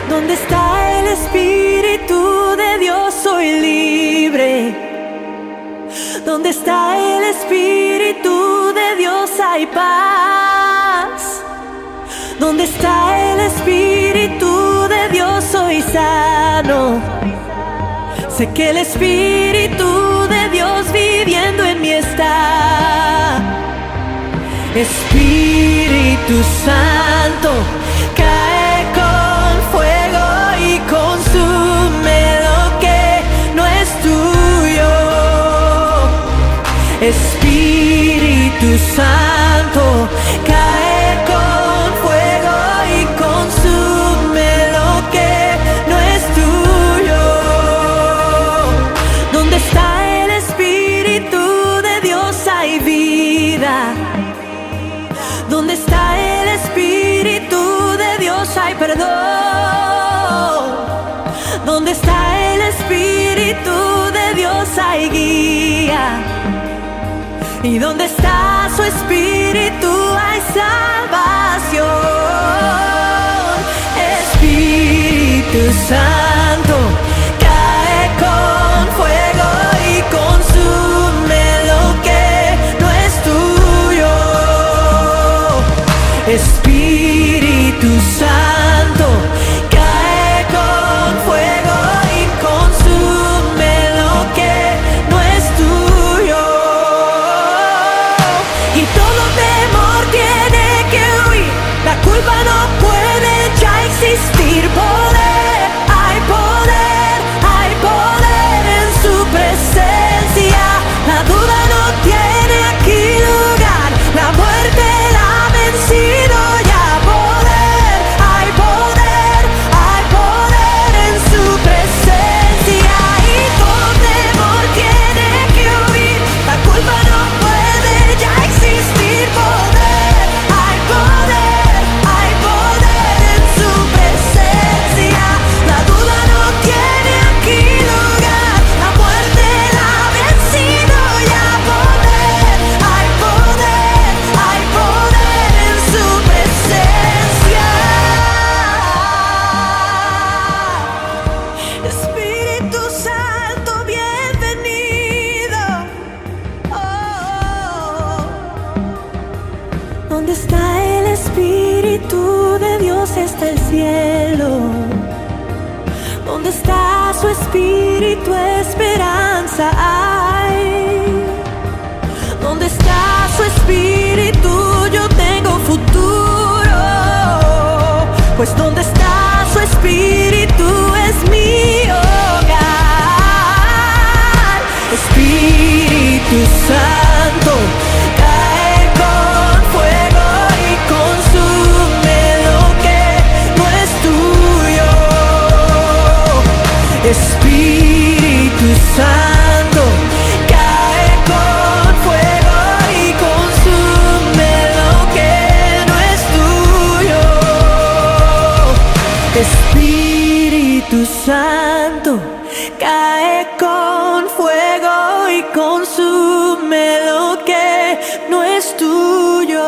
Donde está el Espíritu de Dios soy libre. Donde está el Espíritu de Dios hay paz. Donde está el Espíritu de Dios soy sano. Sé que el Espíritu de Dios viviendo en mí está. Espíritu Santo, cae con fuego y consume lo que no es tuyo. Espíritu Santo, cae con fuego y consume lo que no es tuyo. Donde está el Espíritu de Dios hay vida. Donde está el Espíritu de Dios hay perdón. Donde está el Espíritu de Dios hay guía. Y donde está su Espíritu hay salvación. Espíritu Santo, cae con fuego y consume lo que no es tuyo. Espíritu Santo, cae con fuego y consume lo que no es tuyo. Y todo temor tiene que huir, la culpa no puede ya existir. Poder, hay poder en su presencia. La duda no tiene aquí lugar, la muerte la ha vencido ya. Hay poder en su presencia. Y todo temor tiene que huir, la culpa no puede ya existir. Poder en su presencia. La duda no tiene aquí lugar, la muerte la ha vencido ya. Hay poder en su presencia. Espíritu Santo, bienvenido. Oh. Donde está el Espíritu de Dios está el cielo. Donde está su Espíritu esperanza hay. Donde está su Espíritu yo tengo futuro. Pues donde está su Espíritu es mi hogar. Espíritu Santo, cae con fuego y consume lo que no es tuyo. Espíritu Santo, cae con fuego y consume lo que no es tuyo. Espíritu Santo, cae con fuego y consume lo que no es tuyo.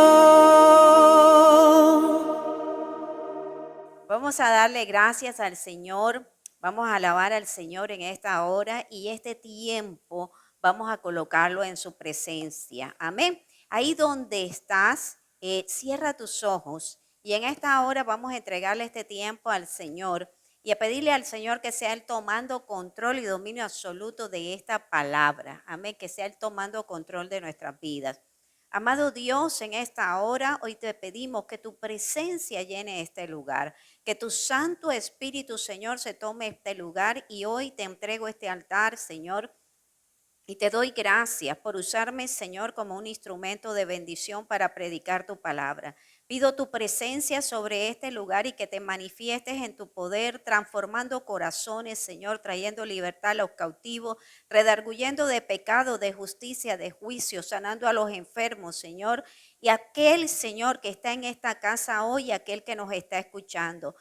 Vamos a darle gracias al Señor, vamos a alabar al Señor en esta hora y este tiempo vamos a colocarlo en su presencia. Amén. Ahí donde estás, cierra tus ojos y en esta hora vamos a entregarle este tiempo al Señor y a pedirle al Señor que sea Él tomando control y dominio absoluto de esta palabra. Amén, que sea Él tomando control de nuestras vidas. Amado Dios, en esta hora hoy te pedimos que tu presencia llene este lugar, que tu Santo Espíritu, Señor, se tome este lugar y hoy te entrego este altar, Señor. Y te doy gracias por usarme, Señor, como un instrumento de bendición para predicar tu palabra. Pido tu presencia sobre este lugar y que te manifiestes en tu poder, transformando corazones, Señor, trayendo libertad a los cautivos, redarguyendo de pecado, de justicia, de juicio, sanando a los enfermos, Señor, Y aquel, Señor, que está en esta casa hoy, aquel que nos está escuchando,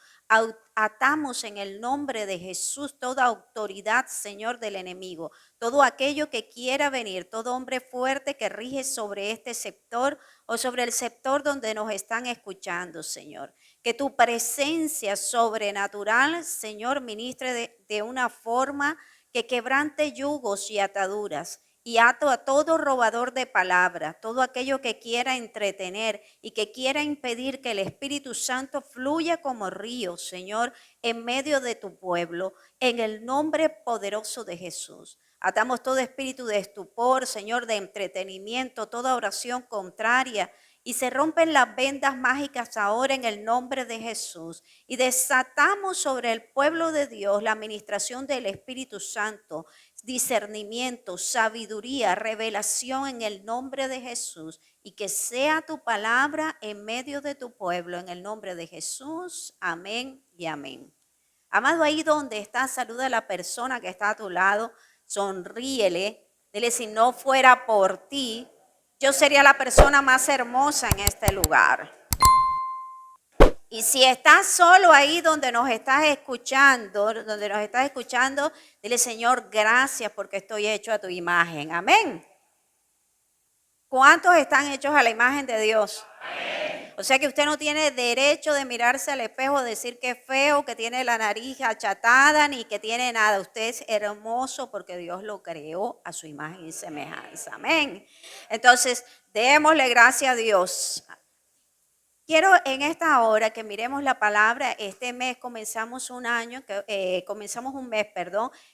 atamos en el nombre de Jesús toda autoridad, Señor, del enemigo. Todo aquello que quiera venir, todo hombre fuerte que rige sobre este sector o sobre el sector donde nos están escuchando, Señor. Que tu presencia sobrenatural, Señor, ministre de una forma que quebrante yugos y ataduras. Y ato a todo robador de palabra, todo aquello que quiera entretener y que quiera impedir que el Espíritu Santo fluya como río, Señor, en medio de tu pueblo, en el nombre poderoso de Jesús. Atamos todo espíritu de estupor, Señor, de entretenimiento, toda oración contraria. Y se rompen las vendas mágicas ahora en el nombre de Jesús. Y desatamos sobre el pueblo de Dios la administración del Espíritu Santo, discernimiento, sabiduría, revelación en el nombre de Jesús. Y que sea tu palabra en medio de tu pueblo, en el nombre de Jesús. Amén y amén. Amado, ahí donde está, saluda a la persona que está a tu lado, sonríele, dile: si no fuera por ti, yo sería la persona más hermosa en este lugar. Y si estás solo ahí donde nos estás escuchando, dile: Señor, gracias porque estoy hecho a tu imagen. Amén. ¿Cuántos están hechos a la imagen de Dios? Amén. O sea que usted no tiene derecho de mirarse al espejo, decir que es feo, que tiene la nariz achatada, ni que tiene nada. Usted es hermoso porque Dios lo creó a su imagen y semejanza. Amén. Entonces, démosle gracias a Dios. Quiero en esta hora que miremos la palabra. Este mes comenzamos un mes,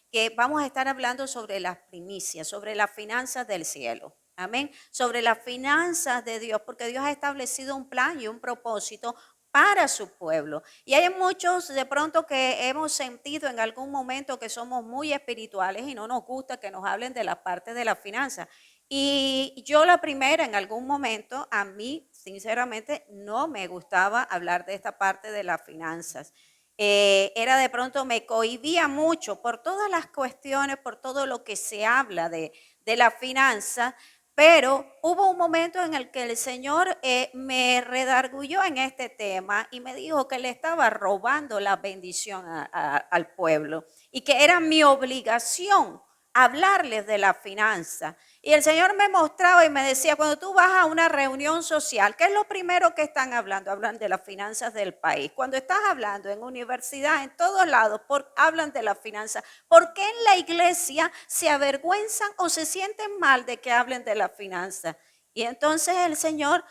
que vamos a estar hablando sobre las primicias, sobre las finanzas del cielo. Amén. Sobre las finanzas de Dios, porque Dios ha establecido un plan y un propósito para su pueblo. Y hay muchos de pronto que hemos sentido en algún momento que somos muy espirituales y no nos gusta que nos hablen de la parte de la finanza. Y yo la primera, en algún momento, a mí sinceramente no me gustaba hablar de esta parte de las finanzas. Era de pronto, me cohibía mucho por todas las cuestiones, por todo lo que se habla de la finanza. Pero hubo un momento en el que el Señor me redarguyó en este tema y me dijo que le estaba robando la bendición al pueblo y que era mi obligación hablarles de la finanza. Y el Señor me mostraba y me decía: cuando tú vas a una reunión social, ¿qué es lo primero que están hablando? Hablan de las finanzas del país. Cuando estás hablando en universidad, en todos lados, hablan de las finanzas. ¿Por qué en la iglesia se avergüenzan o se sienten mal de que hablen de las finanzas? Y entonces el Señor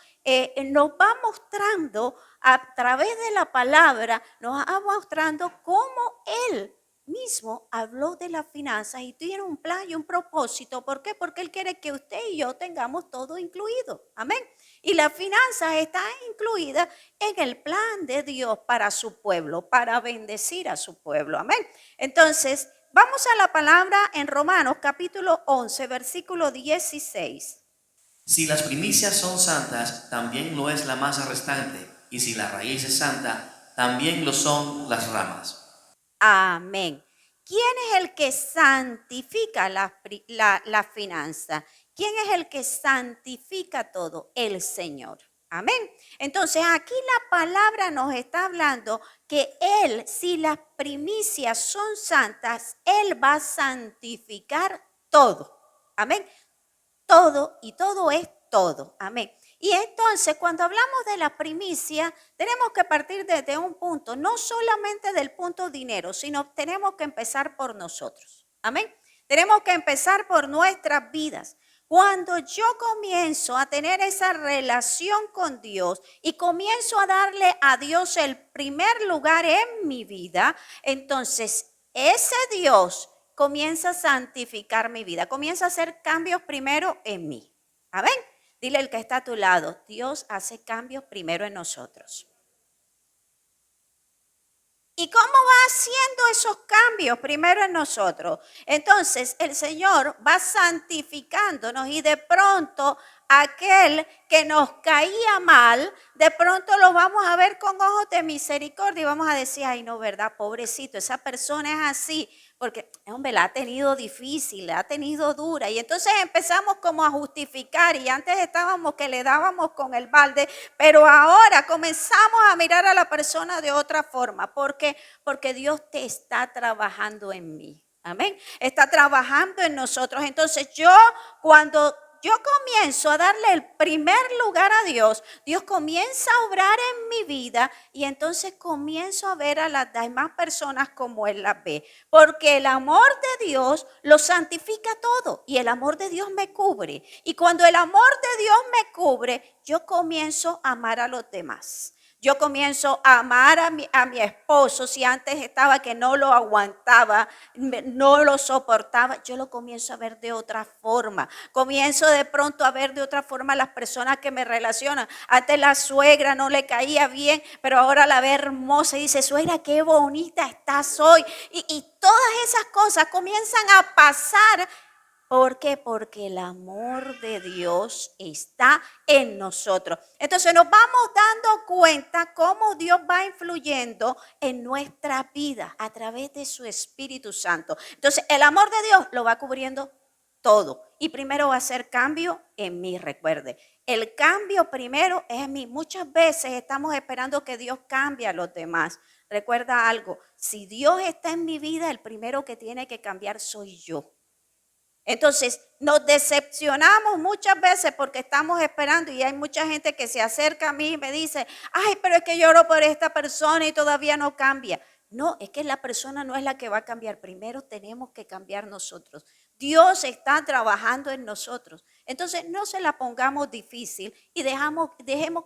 nos va mostrando a través de la palabra, nos va mostrando cómo Él mismo habló de las finanzas y tiene un plan y un propósito. ¿Por qué? Porque Él quiere que usted y yo tengamos todo incluido. Amén. Y las finanzas están incluidas en el plan de Dios para su pueblo, para bendecir a su pueblo. Amén. Entonces, vamos a la palabra en Romanos capítulo 11, versículo 16. Si las primicias son santas, también lo es la masa restante, y si la raíz es santa, también lo son las ramas. Amén. ¿Quién es el que santifica la finanza? ¿Quién es el que santifica todo? El Señor. Amén. Entonces aquí la palabra nos está hablando que Él, si las primicias son santas, Él va a santificar todo. Amén. Todo, y todo es todo. Amén. Y entonces, cuando hablamos de la primicia, tenemos que partir desde un punto, no solamente del punto dinero, sino tenemos que empezar por nosotros. Amén. Tenemos que empezar por nuestras vidas. Cuando yo comienzo a tener esa relación con Dios y comienzo a darle a Dios el primer lugar en mi vida, entonces ese Dios comienza a santificar mi vida, comienza a hacer cambios primero en mí. Amén. Dile al que está a tu lado: Dios hace cambios primero en nosotros. ¿Y cómo va haciendo esos cambios primero en nosotros? Entonces el Señor va santificándonos y de pronto aquel que nos caía mal, de pronto lo vamos a ver con ojos de misericordia y vamos a decir, ay no, ¿verdad? Pobrecito, esa persona es así, porque, hombre, la ha tenido difícil, la ha tenido dura. Y entonces empezamos como a justificar y antes estábamos que le dábamos con el balde, pero ahora comenzamos a mirar a la persona de otra forma. ¿Por qué? Porque Dios te está trabajando en mí. Amén. Está trabajando en nosotros. Entonces cuando yo comienzo a darle el primer lugar a Dios, Dios comienza a obrar en mi vida y entonces comienzo a ver a las demás personas como Él las ve. Porque el amor de Dios lo santifica todo y el amor de Dios me cubre. Y cuando el amor de Dios me cubre, yo comienzo a amar a los demás. Yo comienzo a amar a mi esposo. Si antes estaba que no lo aguantaba, no lo soportaba, yo lo comienzo a ver de otra forma. Comienzo de pronto a ver de otra forma a las personas que me relacionan. Antes la suegra no le caía bien, pero ahora la ve hermosa y dice, suegra, qué bonita estás hoy. Y todas esas cosas comienzan a pasar. ¿Por qué? Porque el amor de Dios está en nosotros. Entonces nos vamos dando cuenta cómo Dios va influyendo en nuestra vida a través de su Espíritu Santo. Entonces el amor de Dios lo va cubriendo todo. Y primero va a hacer cambio en mí, recuerde. El cambio primero es en mí. Muchas veces estamos esperando que Dios cambie a los demás. Recuerda algo, si Dios está en mi vida, el primero que tiene que cambiar soy yo. Entonces nos decepcionamos muchas veces porque estamos esperando y hay mucha gente que se acerca a mí y me dice, ay, pero es que lloro por esta persona y todavía no cambia. No, es que la persona no es la que va a cambiar. Primero tenemos que cambiar nosotros. Dios está trabajando en nosotros. Entonces no se la pongamos difícil y dejemos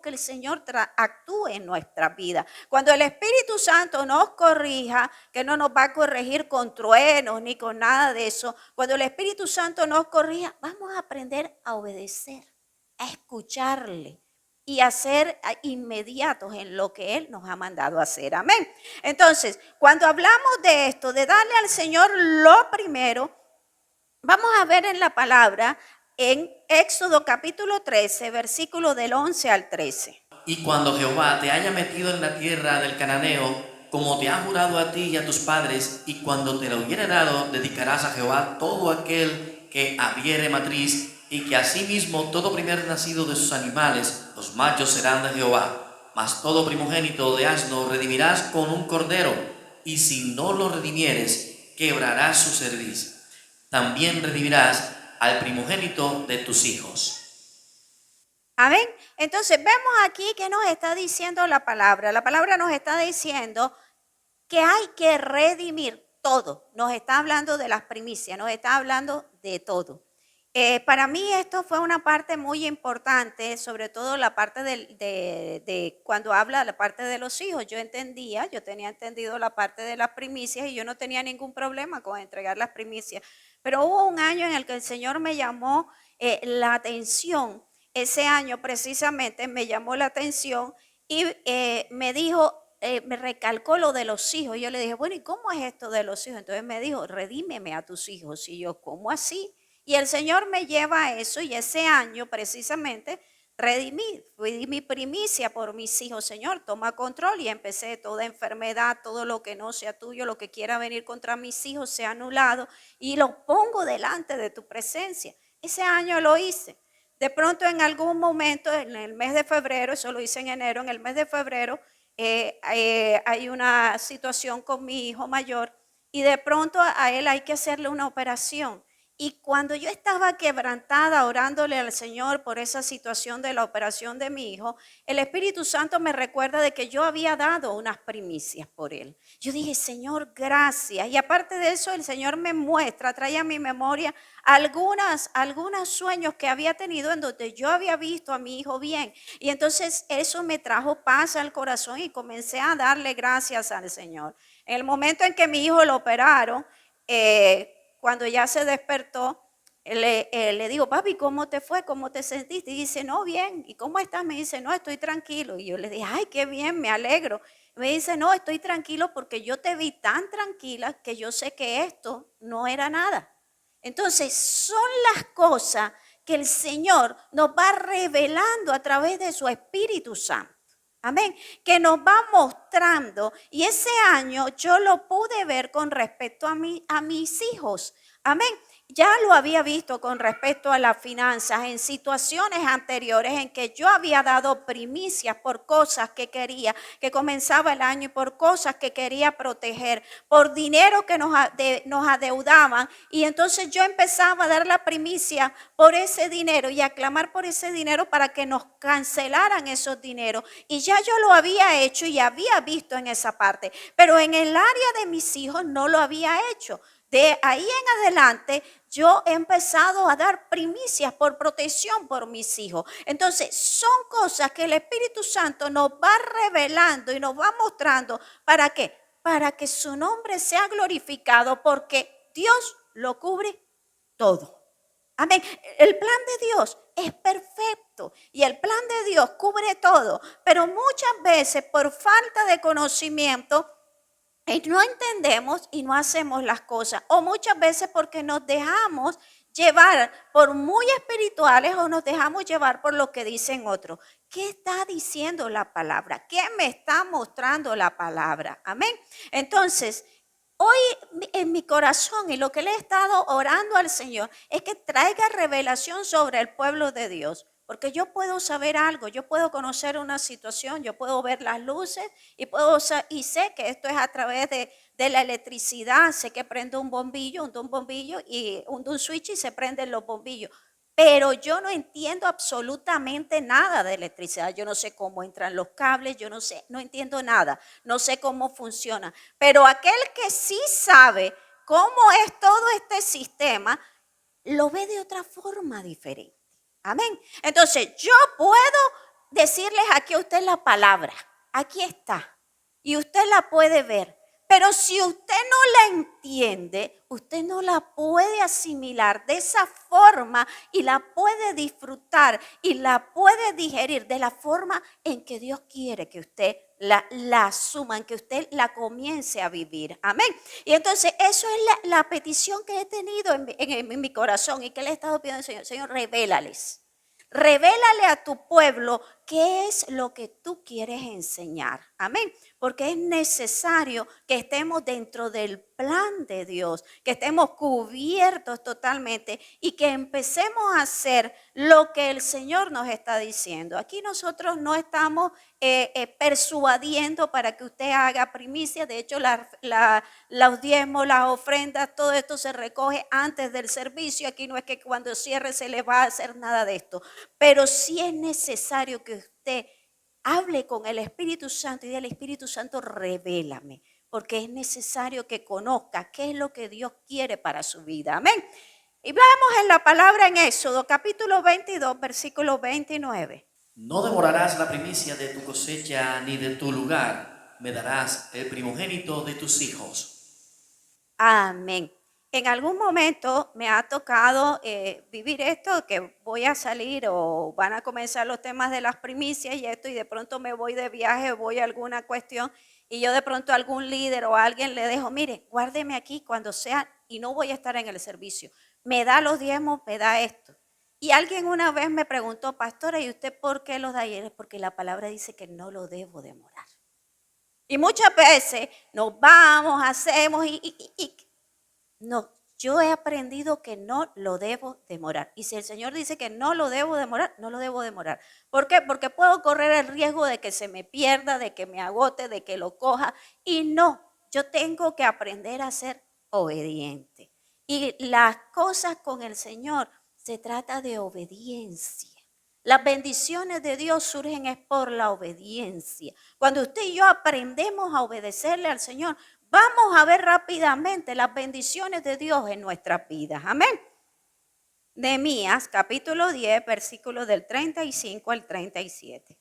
que el Señor actúe en nuestra vida. Cuando el Espíritu Santo nos corrija, que no nos va a corregir con truenos ni con nada de eso. Cuando el Espíritu Santo nos corrija, vamos a aprender a obedecer, a escucharle y a ser inmediatos en lo que Él nos ha mandado a hacer. Amén. Entonces, cuando hablamos de esto, de darle al Señor lo primero, vamos a ver en la palabra en Éxodo capítulo 13, versículo del 11 al 13. Y cuando Jehová te haya metido en la tierra del cananeo, como te ha jurado a ti y a tus padres, y cuando te lo hubiere dado, dedicarás a Jehová todo aquel que abriere matriz, y que asimismo todo primer nacido de sus animales, los machos serán de Jehová. Mas todo primogénito de asno redimirás con un cordero, y si no lo redimieres, quebrarás su cerviz. También redimirás al primogénito de tus hijos. Amén. Entonces vemos aquí que nos está diciendo la palabra. La palabra nos está diciendo que hay que redimir todo. Nos está hablando de las primicias, nos está hablando de todo. Para mí esto fue una parte muy importante, sobre todo la parte de cuando habla la parte de los hijos. Yo tenía entendido la parte de las primicias y yo no tenía ningún problema con entregar las primicias. Pero hubo un año en el que el Señor me llamó la atención. Ese año precisamente me llamó la atención y me dijo, me recalcó lo de los hijos. Yo le dije, bueno, ¿y cómo es esto de los hijos? Entonces me dijo, redímeme a tus hijos. Y yo, ¿cómo así? Y el Señor me lleva a eso y ese año precisamente redimí, fui mi primicia por mis hijos. Señor, toma control y empecé toda enfermedad, todo lo que no sea tuyo, lo que quiera venir contra mis hijos sea anulado y lo pongo delante de tu presencia. Ese año lo hice. De pronto en algún momento, en el mes de febrero, eso lo hice en enero, en el mes de febrero hay una situación con mi hijo mayor y de pronto a él hay que hacerle una operación. Y cuando yo estaba quebrantada orándole al Señor por esa situación de la operación de mi hijo, el Espíritu Santo me recuerda de que yo había dado unas primicias por él. Yo dije, Señor, gracias. Y aparte de eso, el Señor me muestra, trae a mi memoria algunos sueños que había tenido en donde yo había visto a mi hijo bien. Y entonces eso me trajo paz al corazón y comencé a darle gracias al Señor. En el momento en que mi hijo lo operaron, cuando ya se despertó, le digo, papi, ¿cómo te fue? ¿Cómo te sentiste? Y dice, no, bien. ¿Y cómo estás? Me dice, no, estoy tranquilo. Y yo le dije, ay, qué bien, me alegro. Me dice, no, estoy tranquilo porque yo te vi tan tranquila que yo sé que esto no era nada. Entonces, son las cosas que el Señor nos va revelando a través de su Espíritu Santo. Amén. Que nos va mostrando. Y ese año yo lo pude ver con respecto a mis hijos. Amén. Ya lo había visto con respecto a las finanzas en situaciones anteriores en que yo había dado primicias por cosas que quería, que comenzaba el año y por cosas que quería proteger, por dinero que nos adeudaban. Y entonces yo empezaba a dar la primicia por ese dinero y a clamar por ese dinero para que nos cancelaran esos dineros. Y ya yo lo había hecho y había visto en esa parte, pero en el área de mis hijos no lo había hecho. De ahí en adelante yo he empezado a dar primicias por protección por mis hijos. Entonces son cosas que el Espíritu Santo nos va revelando y nos va mostrando. ¿Para qué? Para que su nombre sea glorificado, porque Dios lo cubre todo. Amén. El plan de Dios es perfecto y el plan de Dios cubre todo, pero muchas veces por falta de conocimiento no entendemos y no hacemos las cosas, o muchas veces porque nos dejamos llevar por muy espirituales o nos dejamos llevar por lo que dicen otros. ¿Qué está diciendo la palabra? ¿Qué me está mostrando la palabra? Amén. Entonces, hoy en mi corazón y lo que le he estado orando al Señor es que traiga revelación sobre el pueblo de Dios. Porque yo puedo saber algo, yo puedo conocer una situación, yo puedo ver las luces y sé que esto es a través de la electricidad. Sé que prendo un bombillo y un switch y se prenden los bombillos. Pero yo no entiendo absolutamente nada de electricidad. Yo no sé cómo entran los cables, yo no entiendo nada. No sé cómo funciona. Pero aquel que sí sabe cómo es todo este sistema, lo ve de otra forma diferente. Amén. Entonces, yo puedo decirles aquí a usted la palabra. Aquí está. Y usted la puede ver. Pero si usted no la entiende, usted no la puede asimilar de esa forma y la puede disfrutar y la puede digerir de la forma en que Dios quiere que usted la asuma, en que usted la comience a vivir. Amén. Y entonces eso es la petición que he tenido en mi corazón y que le he estado pidiendo al Señor. Señor, revélales. Revélale a tu pueblo qué es lo que tú quieres enseñar. Amén. Porque es necesario que estemos dentro del plan de Dios, que estemos cubiertos totalmente y que empecemos a hacer lo que el Señor nos está diciendo. Aquí nosotros no estamos persuadiendo para que usted haga primicia. De hecho, los diezmos, las ofrendas, todo esto se recoge antes del servicio. Aquí no es que cuando cierre se le va a hacer nada de esto. Pero sí es necesario que usted hable con el Espíritu Santo y dile: Espíritu Santo, revélame, porque es necesario que conozca qué es lo que Dios quiere para su vida. Amén. Y veamos en la palabra en Éxodo, capítulo 22, versículo 29. No demorarás la primicia de tu cosecha ni de tu lugar. Me darás el primogénito de tus hijos. Amén. En algún momento me ha tocado vivir esto, que voy a salir o van a comenzar los temas de las primicias y esto, y de pronto me voy de viaje, voy a alguna cuestión y yo de pronto a algún líder o a alguien le dejo: mire, guárdeme aquí cuando sea y no voy a estar en el servicio. Me da los diezmos, me da esto. Y alguien una vez me preguntó: pastora, ¿y usted por qué los da? Y es porque la palabra dice que no lo debo demorar. Y muchas veces nos vamos, hacemos no, yo he aprendido que no lo debo demorar. Y si el Señor dice que no lo debo demorar, no lo debo demorar. ¿Por qué? Porque puedo correr el riesgo de que se me pierda, de que me agote, de que lo coja. Y no, yo tengo que aprender a ser obediente. Y las cosas con el Señor se trata de obediencia. Las bendiciones de Dios surgen es por la obediencia. Cuando usted y yo aprendemos a obedecerle al Señor, vamos a ver rápidamente las bendiciones de Dios en nuestras vidas. Amén. Nehemías capítulo 10, versículos del 35 al 37.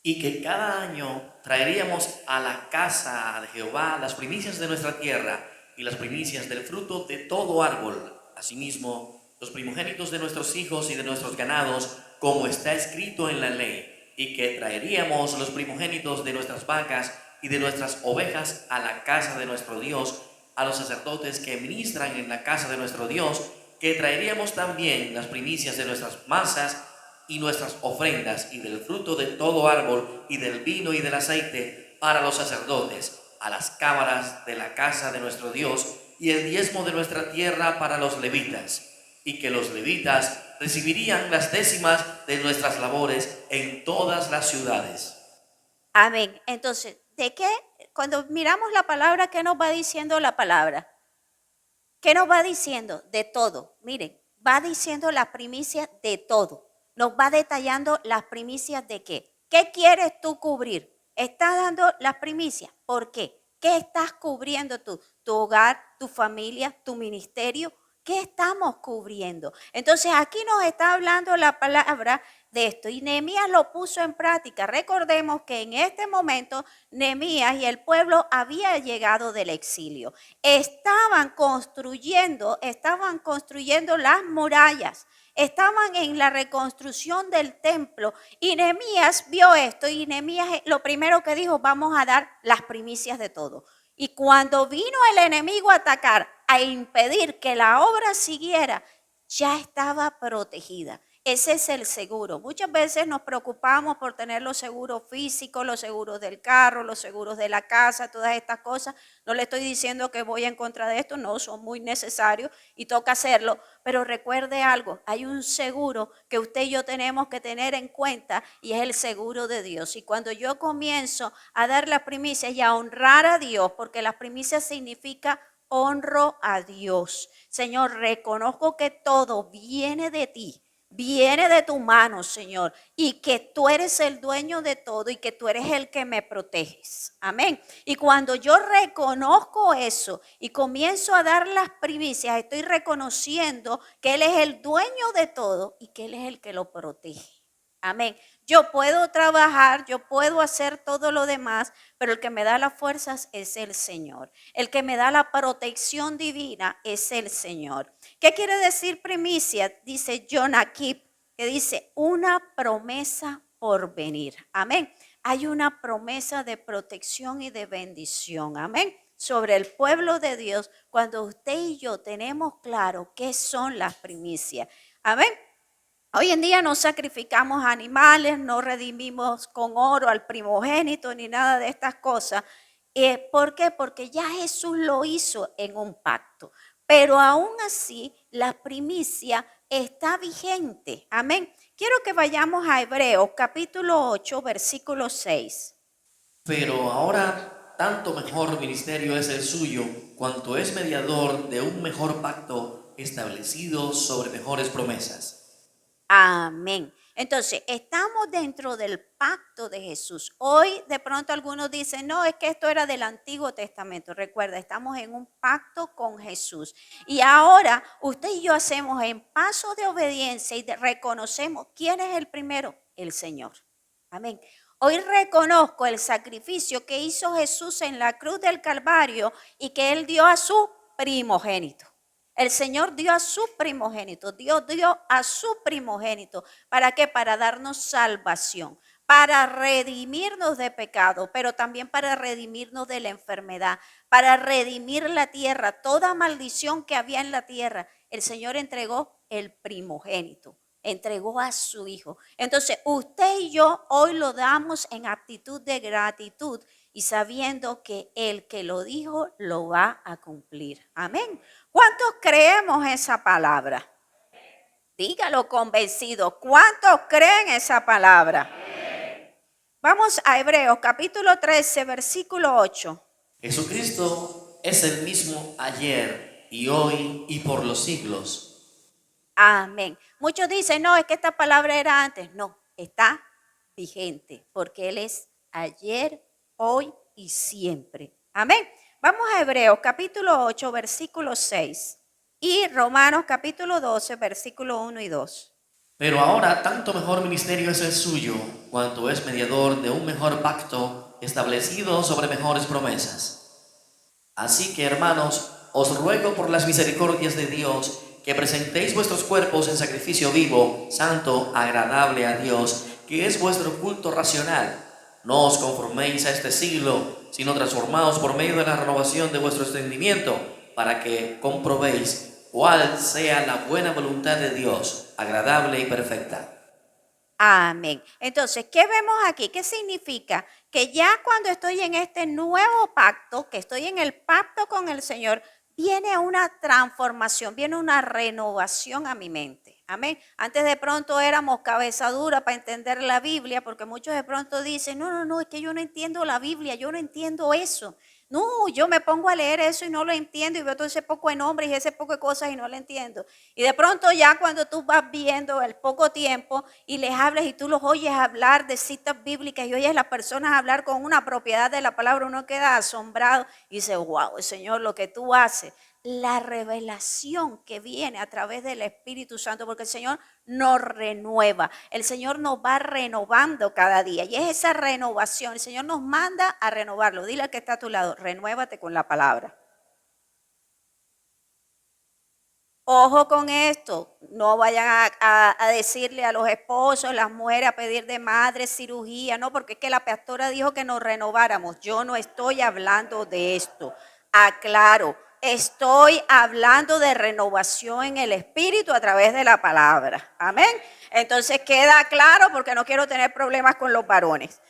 Y que cada año traeríamos a la casa de Jehová las primicias de nuestra tierra y las primicias del fruto de todo árbol. Asimismo, los primogénitos de nuestros hijos y de nuestros ganados, como está escrito en la ley. Y que traeríamos los primogénitos de nuestras vacas y de nuestras ovejas a la casa de nuestro Dios, a los sacerdotes que ministran en la casa de nuestro Dios, que traeríamos también las primicias de nuestras masas y nuestras ofrendas y del fruto de todo árbol y del vino y del aceite para los sacerdotes, a las cámaras de la casa de nuestro Dios, y el diezmo de nuestra tierra para los levitas, y que los levitas recibirían las décimas de nuestras labores en todas las ciudades. Amén. Entonces, ¿de qué? Cuando miramos la palabra, ¿qué nos va diciendo la palabra? ¿Qué nos va diciendo? De todo. Miren, va diciendo las primicias de todo. Nos va detallando las primicias de qué. ¿Qué quieres tú cubrir? Está dando las primicias. ¿Por qué? ¿Qué estás cubriendo tú? ¿Tu hogar, tu familia, tu ministerio? ¿Qué estamos cubriendo? Entonces aquí nos está hablando la palabra de esto y Nehemías lo puso en práctica. Recordemos que en este momento Nehemías y el pueblo había llegado del exilio. Estaban construyendo las murallas. Estaban en la reconstrucción del templo y Nehemías vio esto y Nehemías lo primero que dijo, vamos a dar las primicias de todo. Y cuando vino el enemigo a atacar, a impedir que la obra siguiera, ya estaba protegida. Ese es el seguro. Muchas veces nos preocupamos por tener los seguros físicos, los seguros del carro, los seguros de la casa, todas estas cosas. No le estoy diciendo que voy en contra de esto, no, son muy necesarios y toca hacerlo. Pero recuerde algo, hay un seguro que usted y yo tenemos que tener en cuenta y es el seguro de Dios. Y cuando yo comienzo a dar las primicias y a honrar a Dios, porque las primicias significa honro a Dios. Señor, reconozco que todo viene de ti. Viene de tu mano, Señor, y que tú eres el dueño de todo y que tú eres el que me proteges. Amén. Y cuando yo reconozco eso y comienzo a dar las primicias, estoy reconociendo que Él es el dueño de todo y que Él es el que lo protege. Amén. Yo puedo trabajar, yo puedo hacer todo lo demás, pero el que me da las fuerzas es el Señor. El que me da la protección divina es el Señor. ¿Qué quiere decir primicia? Dice John Akip, que dice una promesa por venir. Amén. Hay una promesa de protección y de bendición. Amén. Sobre el pueblo de Dios, cuando usted y yo tenemos claro qué son las primicias. Amén. Hoy en día no sacrificamos animales, no redimimos con oro al primogénito ni nada de estas cosas. ¿Por qué? Porque ya Jesús lo hizo en un pacto. Pero aún así, la primicia está vigente. Amén. Quiero que vayamos a Hebreos capítulo 8, versículo 6. Pero ahora tanto mejor ministerio es el suyo, cuanto es mediador de un mejor pacto establecido sobre mejores promesas. Amén. Entonces, estamos dentro del pacto de Jesús. Hoy de pronto algunos dicen, no, es que esto era del Antiguo Testamento. Recuerda, estamos en un pacto con Jesús. Y ahora usted y yo hacemos en paso de obediencia y reconocemos quién es el primero, el Señor. Amén. Hoy reconozco el sacrificio que hizo Jesús en la cruz del Calvario y que Él dio a su primogénito. El Señor dio a su primogénito, Dios dio a su primogénito. ¿Para qué? Para darnos salvación, para redimirnos de pecado, pero también para redimirnos de la enfermedad, para redimir la tierra, toda maldición que había en la tierra. El Señor entregó el primogénito, entregó a su Hijo. Entonces, usted y yo hoy lo damos en actitud de gratitud y sabiendo que el que lo dijo lo va a cumplir. Amén. ¿Cuántos creemos esa palabra? Dígalo convencido. ¿Cuántos creen esa palabra? Vamos a Hebreos capítulo 13, versículo 8. Jesucristo es el mismo ayer y hoy y por los siglos. Amén. Muchos dicen, no, es que esta palabra era antes. No, está vigente porque Él es ayer, hoy y siempre. Amén. Vamos a Hebreos capítulo 8, versículo 6 y Romanos capítulo 12, versículo 1 y 2. Pero ahora tanto mejor ministerio es el suyo, cuanto es mediador de un mejor pacto establecido sobre mejores promesas. Así que, hermanos, os ruego por las misericordias de Dios que presentéis vuestros cuerpos en sacrificio vivo, santo, agradable a Dios, que es vuestro culto racional. No os conforméis a este siglo, sino transformaos por medio de la renovación de vuestro entendimiento, para que comprobéis cuál sea la buena voluntad de Dios, agradable y perfecta. Amén. Entonces, ¿qué vemos aquí? ¿Qué significa? Que ya cuando estoy en este nuevo pacto, que estoy en el pacto con el Señor, viene una transformación, viene una renovación a mi mente. Amén. Antes de pronto éramos cabeza dura para entender la Biblia, porque muchos de pronto dicen, no, es que yo no entiendo la Biblia, yo no entiendo eso. No, yo me pongo a leer eso y no lo entiendo y veo todo ese poco de nombres y ese poco de cosas y no lo entiendo. Y de pronto ya cuando tú vas viendo el poco tiempo y les hablas y tú los oyes hablar de citas bíblicas y oyes a las personas hablar con una propiedad de la palabra, uno queda asombrado y dice, wow, Señor, lo que tú haces. La revelación que viene a través del Espíritu Santo, porque el Señor nos renueva, el Señor nos va renovando cada día y es esa renovación, el Señor nos manda a renovarlo. Dile al que está a tu lado, renuévate con la palabra. Ojo con esto, no vayan a decirle a los esposos, las mujeres a pedir de madre cirugía, no, porque es que la pastora dijo que nos renováramos. Yo no estoy hablando de esto, aclaro. Estoy hablando de renovación en el espíritu a través de la palabra. Amén. Entonces queda claro porque no quiero tener problemas con los varones.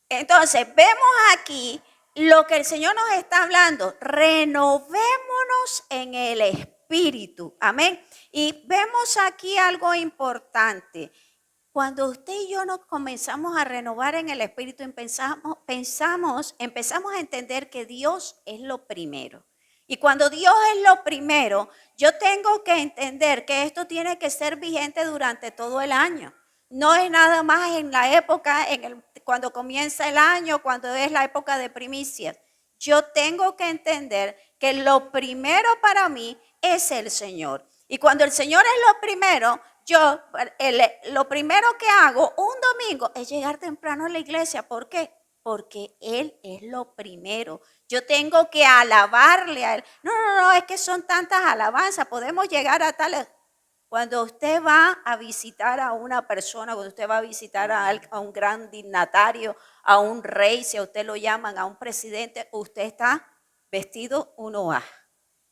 Entonces vemos aquí lo que el Señor nos está hablando. Renovémonos en el espíritu. Amén. Y vemos aquí algo importante. Cuando usted y yo nos comenzamos a renovar en el espíritu, empezamos a entender que Dios es lo primero. Y cuando Dios es lo primero, yo tengo que entender que esto tiene que ser vigente durante todo el año. No es nada más en la época, cuando comienza el año, cuando es la época de primicias. Yo tengo que entender que lo primero para mí es el Señor. Y cuando el Señor es lo primero, lo primero que hago un domingo es llegar temprano a la iglesia. ¿Por qué? Porque Él es lo primero. Yo tengo que alabarle a Él. No, es que son tantas alabanzas. Podemos llegar a tales. Cuando usted va a visitar a una persona, cuando usted va a visitar a un gran dignatario, a un rey, si a usted lo llaman, a un presidente, usted está vestido 1A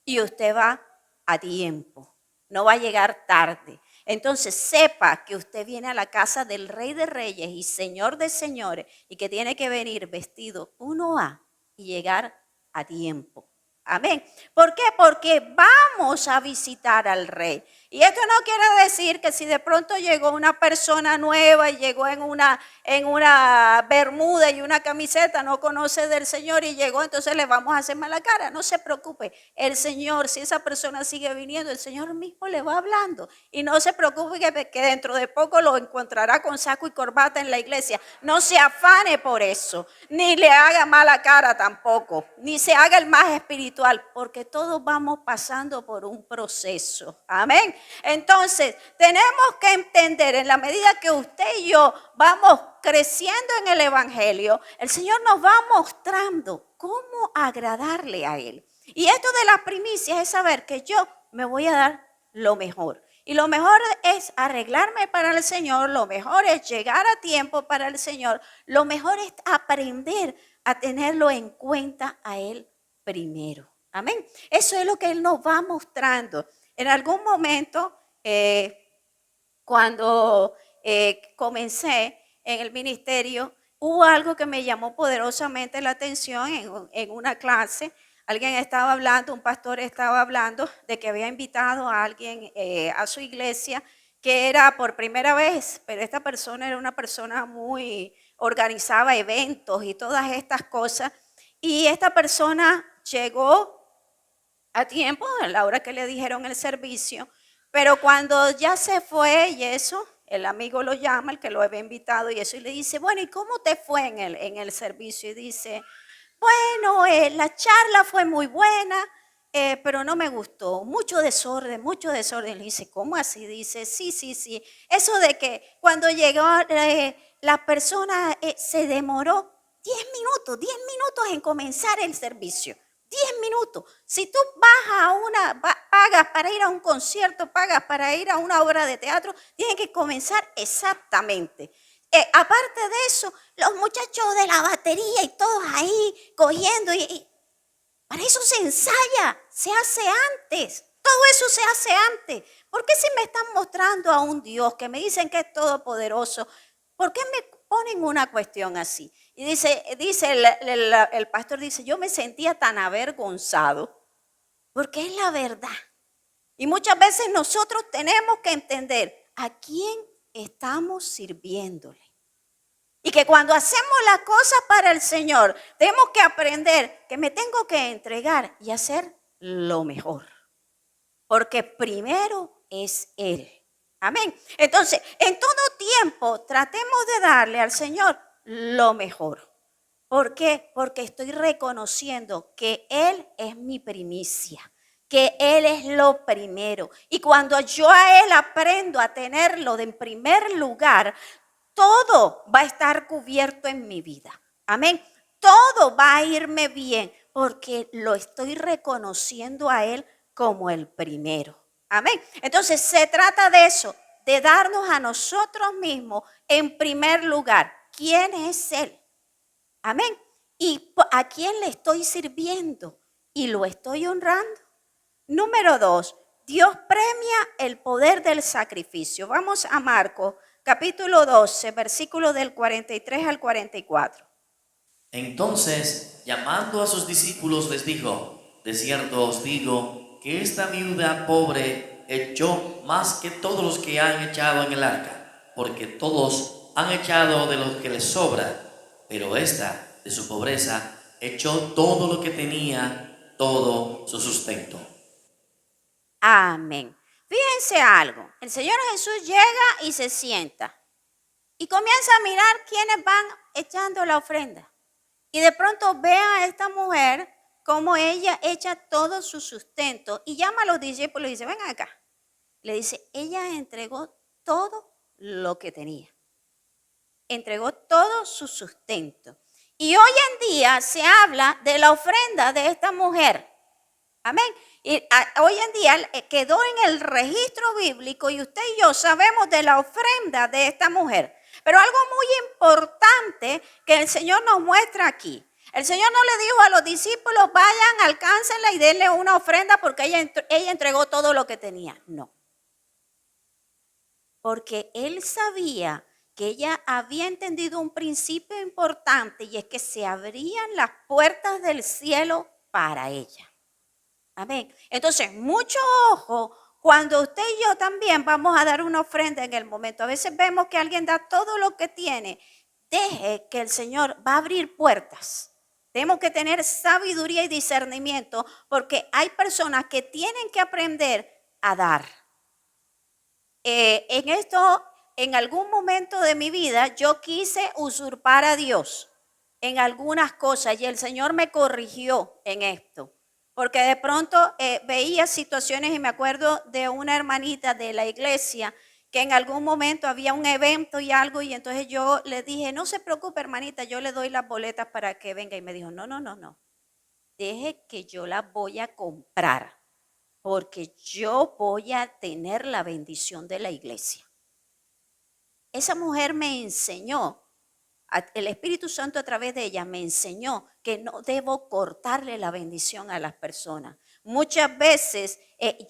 y usted va a tiempo, no va a llegar tarde. Entonces sepa que usted viene a la casa del Rey de Reyes y Señor de Señores y que tiene que venir vestido 1A y llegar a tiempo. Amén. ¿Por qué? Porque vamos a visitar al Rey. Y esto no quiere decir que si de pronto llegó una persona nueva y llegó en una bermuda y una camiseta, no conoce del Señor y llegó, entonces le vamos a hacer mala cara. No se preocupe. El Señor, si esa persona sigue viniendo, el Señor mismo le va hablando. Y no se preocupe que dentro de poco lo encontrará con saco y corbata en la iglesia. No se afane por eso. Ni le haga mala cara tampoco. Ni se haga el más espiritual. Porque todos vamos pasando por un proceso. Amén. Entonces, tenemos que entender, en la medida que usted y yo vamos creciendo en el Evangelio, el Señor nos va mostrando cómo agradarle a Él. Y esto de las primicias es saber que yo me voy a dar lo mejor. Y lo mejor es arreglarme para el Señor, lo mejor es llegar a tiempo para el Señor, lo mejor es aprender a tenerlo en cuenta a Él primero. Amén. Eso es lo que Él nos va mostrando. En algún momento, cuando comencé en el ministerio, hubo algo que me llamó poderosamente la atención en una clase. Alguien estaba hablando, un pastor estaba hablando de que había invitado a alguien a su iglesia, que era por primera vez, pero esta persona era una persona muy organizaba eventos y todas estas cosas. Y esta persona llegó a tiempo, a la hora que le dijeron el servicio, pero cuando ya se fue y eso, el amigo lo llama, el que lo había invitado y eso, y le dice, bueno, ¿y cómo te fue en el servicio? Y dice, bueno, la charla fue muy buena, pero no me gustó, mucho desorden. Le dice, ¿cómo así? Dice, sí, eso de que cuando llegó la persona se demoró 10 minutos en comenzar el servicio. 10 minutos. Si tú pagas para ir a un concierto, pagas para ir a una obra de teatro, tiene que comenzar exactamente. Aparte de eso, los muchachos de la batería y todos ahí cogiendo. Y para eso se ensaya, se hace antes. Todo eso se hace antes. ¿Por qué si me están mostrando a un Dios que me dicen que es todopoderoso? ¿Por qué me ponen una cuestión así? Y dice el pastor, dice, yo me sentía tan avergonzado porque es la verdad. Y muchas veces nosotros tenemos que entender a quién estamos sirviéndole. Y que cuando hacemos las cosas para el Señor, tenemos que aprender que me tengo que entregar y hacer lo mejor. Porque primero es Él. Amén. Entonces, en todo tiempo tratemos de darle al Señor lo mejor. ¿Por qué? Porque estoy reconociendo que Él es mi primicia, que Él es lo primero. Y cuando yo a Él aprendo a tenerlo en primer lugar, todo va a estar cubierto en mi vida. Amén. Todo va a irme bien porque lo estoy reconociendo a Él como el primero. Amén. Entonces se trata de eso, de darnos a nosotros mismos en primer lugar. ¿Quién es Él? Amén. ¿Y a quién le estoy sirviendo? ¿Y lo estoy honrando? Número 2, Dios premia el poder del sacrificio. Vamos a Marcos, capítulo 12, versículos del 43 al 44. Entonces, llamando a sus discípulos, les dijo: de cierto os digo que esta viuda pobre echó más que todos los que han echado en el arca, porque todos han echado de lo que les sobra, pero esta, de su pobreza, echó todo lo que tenía, todo su sustento. Amén. Fíjense algo, el Señor Jesús llega y se sienta y comienza a mirar quiénes van echando la ofrenda. Y de pronto ve a esta mujer como ella echa todo su sustento y llama a los discípulos y dice, ven acá. Le dice, ella entregó todo lo que tenía. Entregó todo su sustento. Y hoy en día se habla de la ofrenda de esta mujer. Amén. Y hoy en día quedó en el registro bíblico y usted y yo sabemos de la ofrenda de esta mujer. Pero algo muy importante que el Señor nos muestra aquí. El Señor no le dijo a los discípulos, vayan, alcáncenla y denle una ofrenda porque ella entregó todo lo que tenía. No. Porque Él sabía que ella había entendido un principio importante y es que se abrían las puertas del cielo para ella. Amén. Entonces, mucho ojo cuando usted y yo también vamos a dar una ofrenda en el momento. A veces vemos que alguien da todo lo que tiene. Deje que el Señor va a abrir puertas. Tenemos que tener sabiduría y discernimiento porque hay personas que tienen que aprender a dar. En algún momento de mi vida, yo quise usurpar a Dios en algunas cosas y el Señor me corrigió en esto. Porque de pronto veía situaciones y me acuerdo de una hermanita de la iglesia que en algún momento había un evento y algo y entonces yo le dije, no se preocupe hermanita, yo le doy las boletas para que venga. Y me dijo, no, deje que yo las voy a comprar porque yo voy a tener la bendición de la iglesia. Esa mujer me enseñó, el Espíritu Santo a través de ella me enseñó que no debo cortarle la bendición a las personas. Muchas veces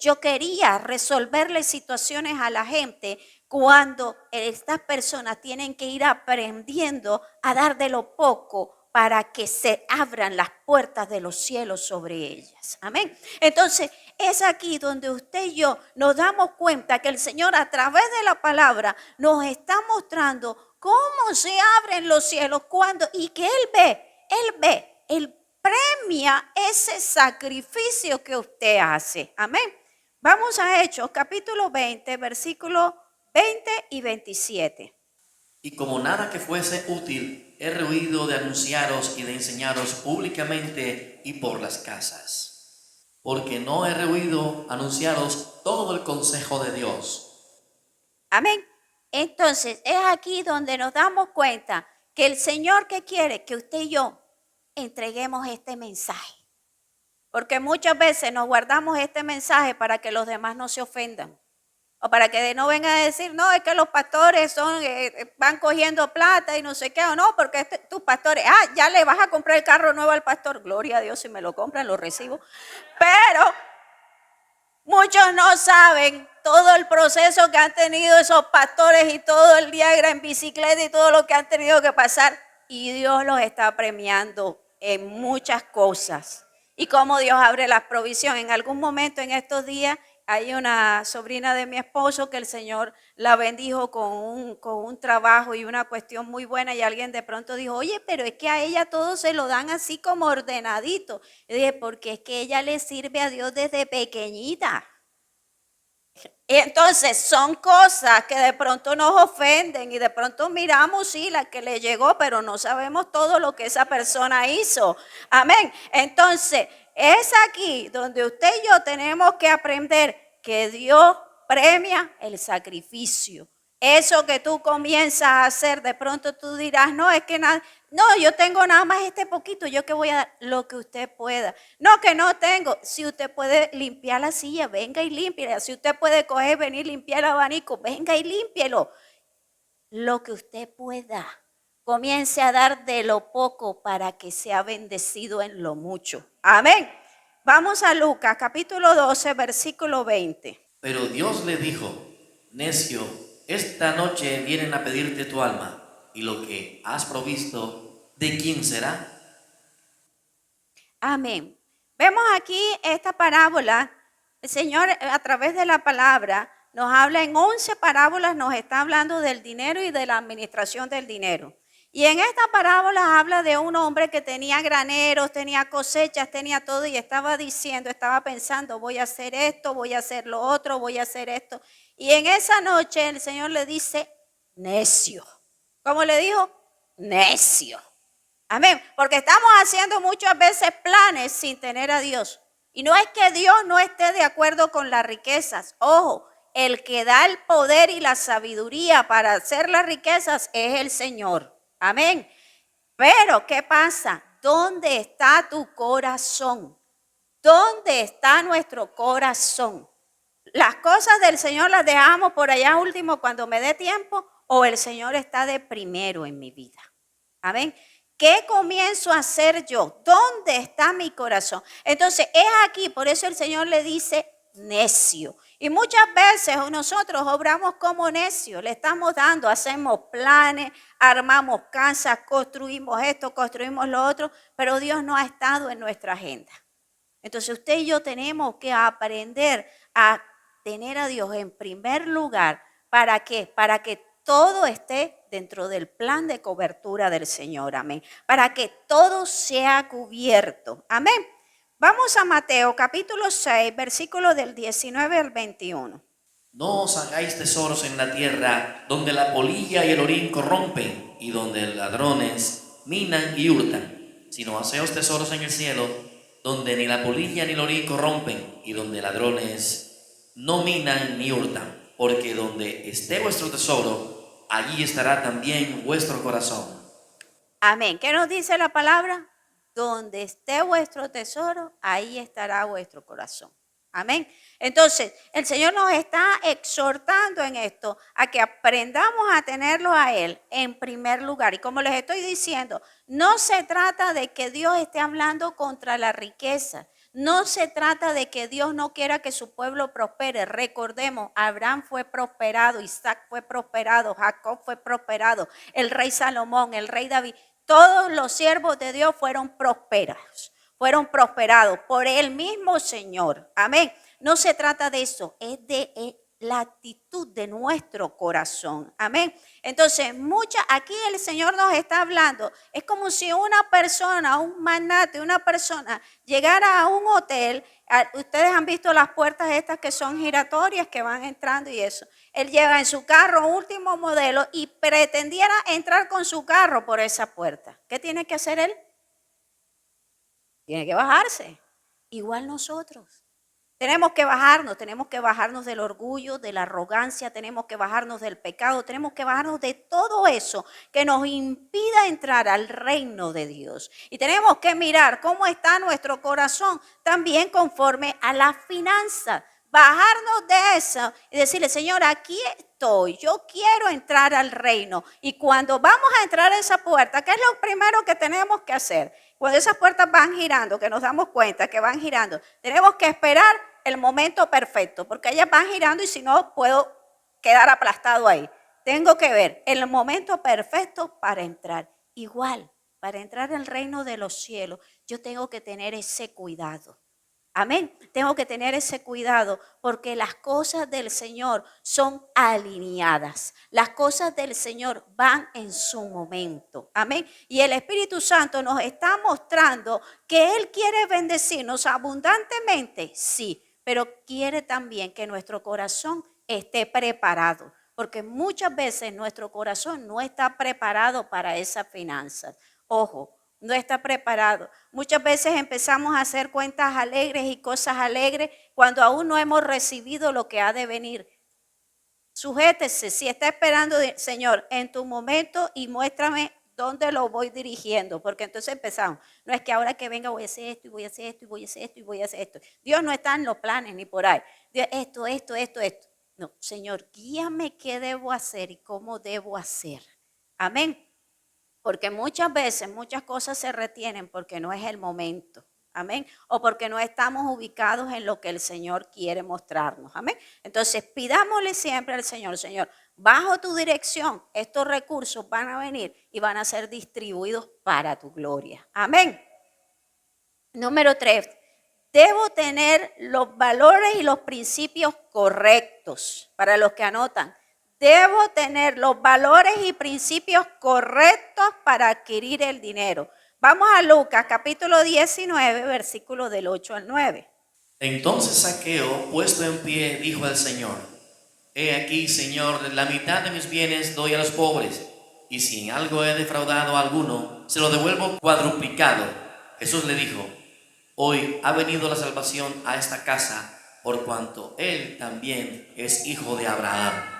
yo quería resolverle situaciones a la gente cuando estas personas tienen que ir aprendiendo a dar de lo poco para que se abran las puertas de los cielos sobre ellas. Amén. Entonces, es aquí donde usted y yo nos damos cuenta que el Señor a través de la palabra nos está mostrando cómo se abren los cielos cuando y que Él premia ese sacrificio que usted hace. Amén. Vamos a Hechos, capítulo 20, versículos 20 y 27. Y como nada que fuese útil, he rehuido de anunciaros y de enseñaros públicamente y por las casas, porque no he rehuido anunciaros todo el consejo de Dios. Amén. Entonces, es aquí donde nos damos cuenta que el Señor que quiere que usted y yo entreguemos este mensaje. Porque muchas veces nos guardamos este mensaje para que los demás no se ofendan. O para que no vengan a decir, no, es que los pastores van cogiendo plata y no sé qué, o no, porque tus pastores, ya le vas a comprar el carro nuevo al pastor. Gloria a Dios, si me lo compran, lo recibo. Pero Muchos no saben todo el proceso que han tenido esos pastores y todo el día en bicicleta y todo lo que han tenido que pasar. Y Dios los está premiando en muchas cosas. Y cómo Dios abre las provisiones. En algún momento en estos días hay una sobrina de mi esposo que el Señor la bendijo con un trabajo y una cuestión muy buena, y alguien de pronto dijo, oye, pero es que a ella todo se lo dan así como ordenadito. Y dije, porque es que ella le sirve a Dios desde pequeñita. Y entonces son cosas que de pronto nos ofenden y de pronto miramos, sí, la que le llegó, pero no sabemos todo lo que esa persona hizo. Amén. Entonces, es aquí donde usted y yo tenemos que aprender que Dios premia el sacrificio. Eso que tú comienzas a hacer, de pronto tú dirás, no, es que nada, no, yo tengo nada más este poquito, yo que voy a dar lo que usted pueda. No, que no tengo. Si usted puede limpiar la silla, venga y límpiela. Si usted puede coger, venir, limpiar el abanico, venga y límpielo. Lo que usted pueda. Comience a dar de lo poco para que sea bendecido en lo mucho. Amén. Vamos a Lucas, capítulo 12, versículo 20. Pero Dios le dijo, necio, esta noche vienen a pedirte tu alma, y lo que has provisto, ¿de quién será? Amén. Vemos aquí esta parábola. El Señor a través de la palabra nos habla en 11 parábolas, nos está hablando del dinero y de la administración del dinero. Y en esta parábola habla de un hombre que tenía graneros, tenía cosechas, tenía todo y estaba diciendo, estaba pensando, voy a hacer esto, voy a hacer lo otro, voy a hacer esto. Y en esa noche el Señor le dice, necio. ¿Cómo le dijo? Necio. Amén. Porque estamos haciendo muchas veces planes sin tener a Dios. Y no es que Dios no esté de acuerdo con las riquezas. Ojo, el que da el poder y la sabiduría para hacer las riquezas es el Señor. Amén. Pero, ¿qué pasa? ¿Dónde está tu corazón? ¿Dónde está nuestro corazón? ¿Las cosas del Señor las dejamos por allá último cuando me dé tiempo? ¿O el Señor está de primero en mi vida? Amén. ¿Qué comienzo a hacer yo? ¿Dónde está mi corazón? Entonces, es aquí, por eso el Señor le dice necio. Y muchas veces nosotros obramos como necios, le estamos dando, hacemos planes, armamos casas, construimos esto, construimos lo otro, pero Dios no ha estado en nuestra agenda. Entonces usted y yo tenemos que aprender a tener a Dios en primer lugar. ¿Para qué? Para que todo esté dentro del plan de cobertura del Señor. Amén. Para que todo sea cubierto. Amén. Vamos a Mateo capítulo 6, versículos del 19 al 21. No os hagáis tesoros en la tierra, donde la polilla y el orín corrompen, y donde ladrones minan y hurtan, sino haceos tesoros en el cielo, donde ni la polilla ni el orín corrompen, y donde ladrones no minan ni hurtan, porque donde esté vuestro tesoro, allí estará también vuestro corazón. Amén. ¿Qué nos dice la palabra? Donde esté vuestro tesoro, ahí estará vuestro corazón. Amén. Entonces, el Señor nos está exhortando en esto a que aprendamos a tenerlo a Él en primer lugar. Y como les estoy diciendo, no se trata de que Dios esté hablando contra la riqueza. No se trata de que Dios no quiera que su pueblo prospere. Recordemos, Abraham fue prosperado, Isaac fue prosperado, Jacob fue prosperado, el rey Salomón, el rey David. Todos los siervos de Dios fueron prosperados por el mismo Señor. Amén. No se trata de eso, es de la actitud de nuestro corazón. Amén. Entonces, aquí el Señor nos está hablando. Es como si una persona, un magnate, una persona llegara a un hotel. Ustedes han visto las puertas estas que son giratorias, que van entrando y eso. Él llega en su carro, último modelo, y pretendiera entrar con su carro por esa puerta. ¿Qué tiene que hacer él? Tiene que bajarse. Igual nosotros. Tenemos que bajarnos del orgullo, de la arrogancia, tenemos que bajarnos del pecado, tenemos que bajarnos de todo eso que nos impida entrar al reino de Dios. Y tenemos que mirar cómo está nuestro corazón también conforme a la finanza. Bajarnos de eso y decirle, Señor, aquí estoy, yo quiero entrar al reino. Y cuando vamos a entrar a esa puerta, ¿qué es lo primero que tenemos que hacer? Cuando esas puertas van girando, que nos damos cuenta que van girando, tenemos que esperar el momento perfecto, porque ellas van girando y si no puedo quedar aplastado ahí. Tengo que ver el momento perfecto para entrar. Igual, para entrar al reino de los cielos, yo tengo que tener ese cuidado. Amén. Tengo que tener ese cuidado porque las cosas del Señor son alineadas. Las cosas del Señor van en su momento. Amén. Y el Espíritu Santo nos está mostrando que Él quiere bendecirnos abundantemente, sí, pero quiere también que nuestro corazón esté preparado. Porque muchas veces nuestro corazón no está preparado para esas finanzas. Ojo, no está preparado. Muchas veces empezamos a hacer cuentas alegres y cosas alegres cuando aún no hemos recibido lo que ha de venir. Sujétese, si está esperando, Señor, en tu momento y muéstrame dónde lo voy dirigiendo, porque entonces empezamos. No es que ahora que venga voy a hacer esto y voy a hacer esto y voy a hacer esto y voy a hacer esto. Dios no está en los planes ni por ahí. Dios, esto. No, Señor, guíame qué debo hacer y cómo debo hacer. Amén. Porque muchas veces muchas cosas se retienen porque no es el momento. Amén. O porque no estamos ubicados en lo que el Señor quiere mostrarnos. Amén. Entonces pidámosle siempre al Señor, Señor, bajo tu dirección, estos recursos van a venir y van a ser distribuidos para tu gloria. Amén. Número 3. Debo tener los valores y los principios correctos. Para los que anotan. Debo tener los valores y principios correctos para adquirir el dinero. Vamos a Lucas capítulo 19, versículos del 8 al 9. Entonces Zaqueo, puesto en pie, dijo al Señor: He aquí, Señor, la mitad de mis bienes doy a los pobres, y si en algo he defraudado a alguno, se lo devuelvo cuadruplicado. Jesús le dijo: Hoy ha venido la salvación a esta casa, por cuanto él también es hijo de Abraham.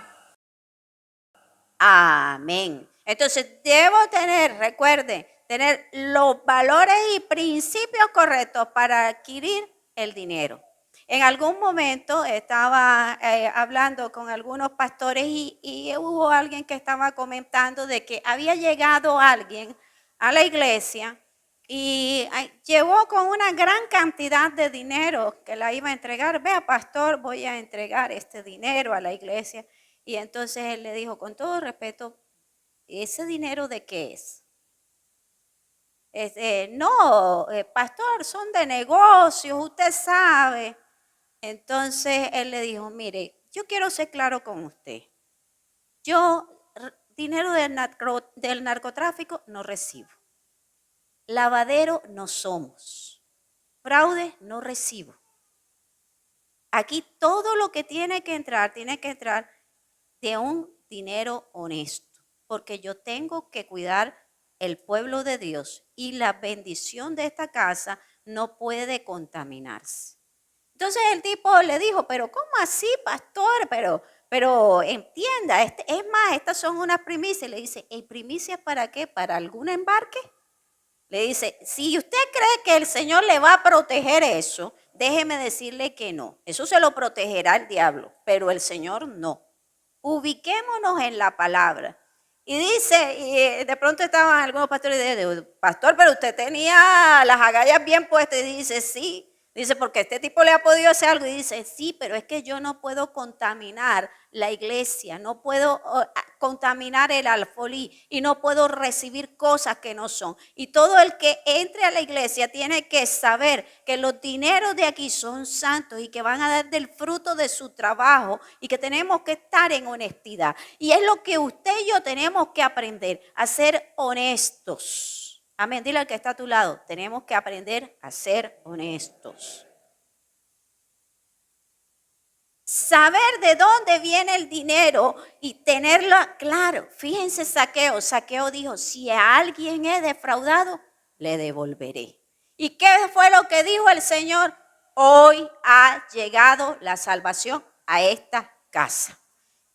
Amén. Entonces debo tener, recuerde, tener los valores y principios correctos para adquirir el dinero. En algún momento estaba hablando con algunos pastores y hubo alguien que estaba comentando de que había llegado alguien a la iglesia y llegó con una gran cantidad de dinero que la iba a entregar. Vea, pastor, voy a entregar este dinero a la iglesia. Y entonces él le dijo, con todo respeto, ¿ese dinero de qué es? No, pastor, son de negocios, usted sabe. Entonces él le dijo, mire, yo quiero ser claro con usted. Yo dinero del narcotráfico no recibo. Lavadero no somos. Fraude no recibo. Aquí todo lo que tiene que entrar de un dinero honesto, porque yo tengo que cuidar el pueblo de Dios y la bendición de esta casa no puede contaminarse. Entonces el tipo le dijo, pero ¿cómo así, pastor? Pero entienda, es más, estas son unas primicias. Le dice, ¿y primicias para qué? ¿Para algún embarque? Le dice, si usted cree que el Señor le va a proteger eso, déjeme decirle que no. Eso se lo protegerá el diablo, pero el Señor no. Ubiquémonos en la palabra. Y dice, y de pronto estaban algunos pastores y dicen, pastor, pero usted tenía las agallas bien puestas. Y dice, sí. Dice, porque este tipo le ha podido hacer algo. Y dice, sí, pero es que yo no puedo contaminar la iglesia, no puedo contaminar el alfolí y no puedo recibir cosas que no son. Y todo el que entre a la iglesia tiene que saber que los dineros de aquí son santos y que van a dar del fruto de su trabajo y que tenemos que estar en honestidad. Y es lo que usted y yo tenemos que aprender, a ser honestos. Amén, dile al que está a tu lado, tenemos que aprender a ser honestos. Saber de dónde viene el dinero y tenerlo claro. Fíjense Zaqueo dijo, si a alguien he defraudado, le devolveré. ¿Y qué fue lo que dijo el Señor? Hoy ha llegado la salvación a esta casa.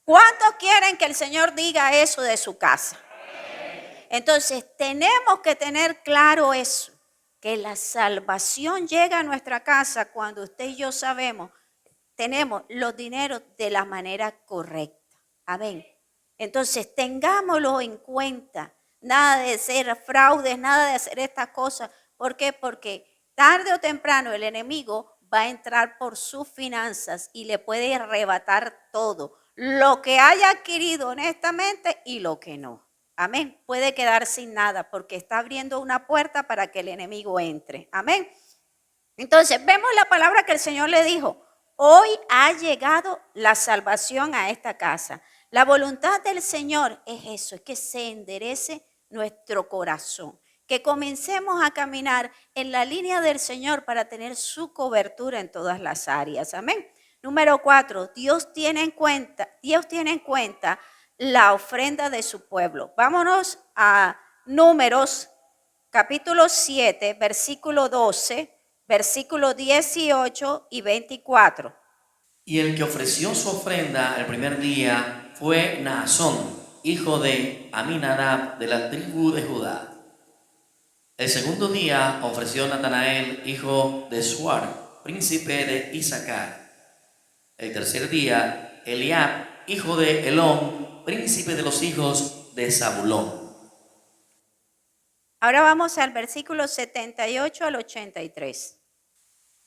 ¿Cuántos quieren que el Señor diga eso de su casa? Entonces tenemos que tener claro eso, que la salvación llega a nuestra casa cuando usted y yo sabemos, tenemos los dineros de la manera correcta. Amén. Entonces tengámoslo en cuenta, nada de ser fraudes, nada de hacer estas cosas. ¿Por qué? Porque tarde o temprano el enemigo va a entrar por sus finanzas y le puede arrebatar todo, lo que haya adquirido honestamente y lo que no. Amén. Puede quedar sin nada porque está abriendo una puerta para que el enemigo entre. Amén. Entonces, vemos la palabra que el Señor le dijo. Hoy ha llegado la salvación a esta casa. La voluntad del Señor es eso, es que se enderece nuestro corazón, que comencemos a caminar en la línea del Señor para tener su cobertura en todas las áreas. Amén. Número 4, Dios tiene en cuenta la ofrenda de su pueblo. Vámonos a Números, capítulo 7, versículo 12, versículo 18 y 24. Y el que ofreció su ofrenda el primer día fue Naasón, hijo de Aminadab, de la tribu de Judá. El segundo día ofreció Natanael, hijo de Suar, príncipe de Isaacar. El tercer día, Eliab, hijo de Elón, príncipe de los hijos de Zabulón. Ahora vamos al versículo 78 al 83.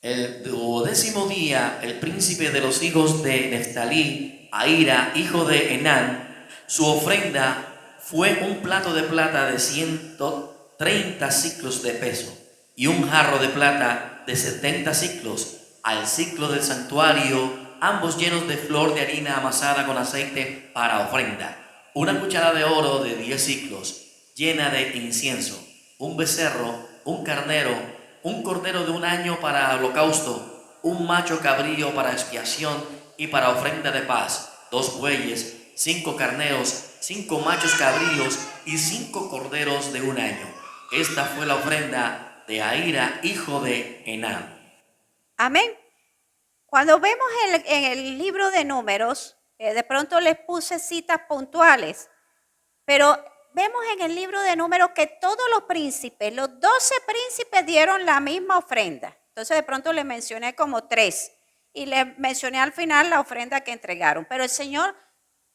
El 12º día, el príncipe de los hijos de Neftalí, Ahira, hijo de Enán, su ofrenda fue un plato de plata de 130 siclos de peso y un jarro de plata de 70 siclos al siclo del santuario, ambos llenos de flor de harina amasada con aceite para ofrenda. Una cuchara de oro de 10 siclos llena de incienso, un becerro, un carnero, un cordero de un año para holocausto, un macho cabrío para expiación y para ofrenda de paz, 2 bueyes, 5 carneros, 5 machos cabríos y 5 corderos de un año. Esta fue la ofrenda de Ahira, hijo de Enán. Amén. Cuando vemos en el libro de Números, de pronto les puse citas puntuales, pero vemos en el libro de Números que todos los príncipes, los 12 príncipes dieron la misma ofrenda. Entonces de pronto les mencioné como 3 y les mencioné al final la ofrenda que entregaron. Pero el Señor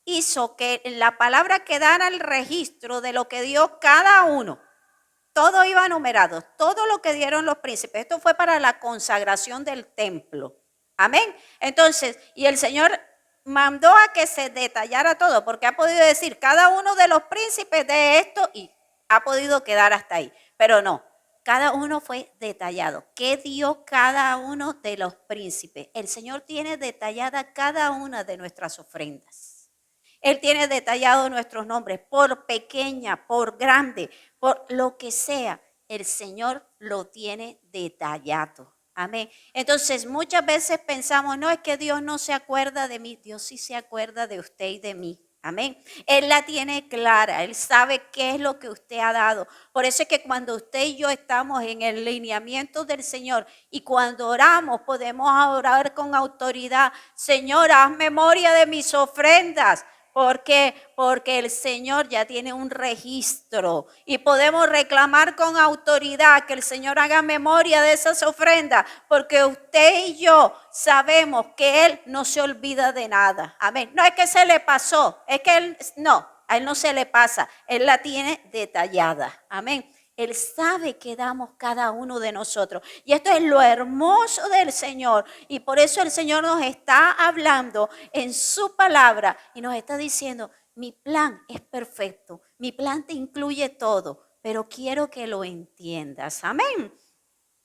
hizo que la palabra quedara el registro de lo que dio cada uno. Todo iba numerado, todo lo que dieron los príncipes. Esto fue para la consagración del templo. Amén. Entonces, y el Señor mandó a que se detallara todo, porque ha podido decir cada uno de los príncipes de esto y ha podido quedar hasta ahí. Pero no, cada uno fue detallado. ¿Qué dio cada uno de los príncipes? El Señor tiene detallada cada una de nuestras ofrendas. Él tiene detallado nuestros nombres, por pequeña, por grande, por lo que sea. El Señor lo tiene detallado. Amén. Entonces muchas veces pensamos, no, es que Dios no se acuerda de mí. Dios sí se acuerda de usted y de mí. Amén. Él la tiene clara. Él sabe qué es lo que usted ha dado. Por eso es que cuando usted y yo estamos en el lineamiento del Señor y cuando oramos podemos orar con autoridad. Señor, haz memoria de mis ofrendas. ¿Por qué? Porque el Señor ya tiene un registro y podemos reclamar con autoridad que el Señor haga memoria de esas ofrendas, porque usted y yo sabemos que Él no se olvida de nada. Amén. No es que se le pasó, es que a Él no se le pasa, Él la tiene detallada. Amén. Él sabe que damos cada uno de nosotros. Y esto es lo hermoso del Señor. Y por eso el Señor nos está hablando en su palabra y nos está diciendo, mi plan es perfecto. Mi plan te incluye todo, pero quiero que lo entiendas. Amén.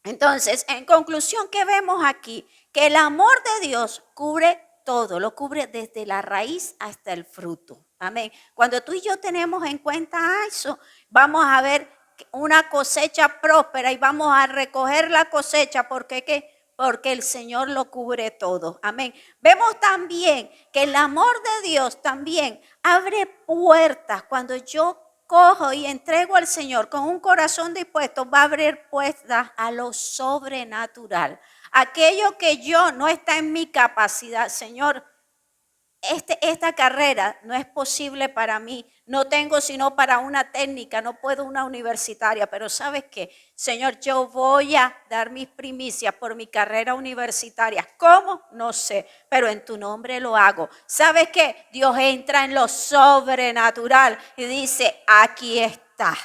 Entonces, en conclusión, ¿qué vemos aquí? Que el amor de Dios cubre todo, lo cubre desde la raíz hasta el fruto. Amén. Cuando tú y yo tenemos en cuenta eso, vamos a ver una cosecha próspera y vamos a recoger la cosecha. ¿Por qué? Porque el Señor lo cubre todo. Amén. Vemos también que el amor de Dios también abre puertas. Cuando yo cojo y entrego al Señor con un corazón dispuesto, va a abrir puertas a lo sobrenatural. Aquello que yo no está en mi capacidad, Señor, esta carrera no es posible para mí, no tengo sino para una técnica, no puedo una universitaria, pero ¿sabes qué? Señor, yo voy a dar mis primicias por mi carrera universitaria. ¿Cómo? No sé, pero en tu nombre lo hago. ¿Sabes qué? Dios entra en lo sobrenatural y dice, aquí está.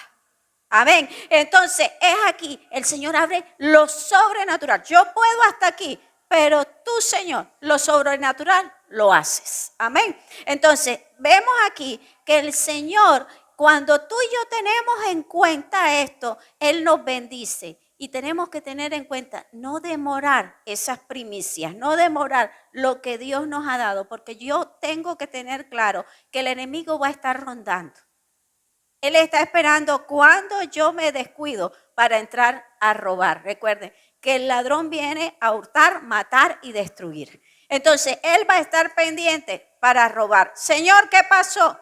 Amén. Entonces es aquí, el Señor abre lo sobrenatural. Yo puedo hasta aquí, pero tú, Señor, lo sobrenatural lo haces. Amén. Entonces, vemos aquí que el Señor, cuando tú y yo tenemos en cuenta esto, Él nos bendice. Y tenemos que tener en cuenta no demorar esas primicias, no demorar lo que Dios nos ha dado, porque yo tengo que tener claro que el enemigo va a estar rondando. Él está esperando cuando yo me descuido para entrar a robar. Recuerden que el ladrón viene a hurtar, matar y destruir. Entonces, él va a estar pendiente para robar. Señor, ¿qué pasó?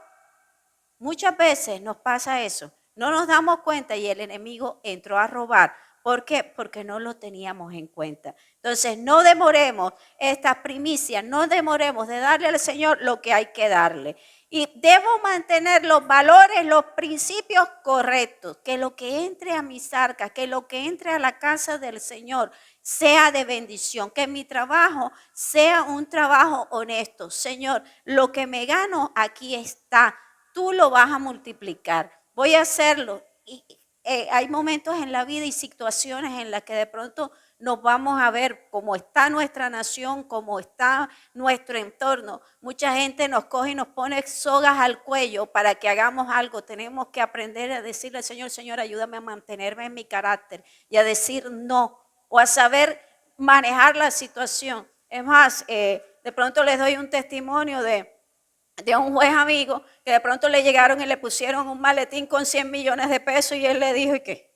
Muchas veces nos pasa eso. No nos damos cuenta y el enemigo entró a robar. ¿Por qué? Porque no lo teníamos en cuenta. Entonces, no demoremos estas primicias, no demoremos de darle al Señor lo que hay que darle. Y debo mantener los valores, los principios correctos, que lo que entre a mis arcas, que lo que entre a la casa del Señor sea de bendición, que mi trabajo sea un trabajo honesto. Señor, lo que me gano aquí está, tú lo vas a multiplicar, voy a hacerlo. Y hay momentos en la vida y situaciones en las que de pronto nos vamos a ver cómo está nuestra nación, cómo está nuestro entorno. Mucha gente nos coge y nos pone sogas al cuello para que hagamos algo. Tenemos que aprender a decirle al Señor, Señor, ayúdame a mantenerme en mi carácter y a decir no, o a saber manejar la situación. Es más, de pronto les doy un testimonio de un juez amigo que de pronto le llegaron y le pusieron un maletín con 100 millones de pesos y él le dijo, ¿y qué?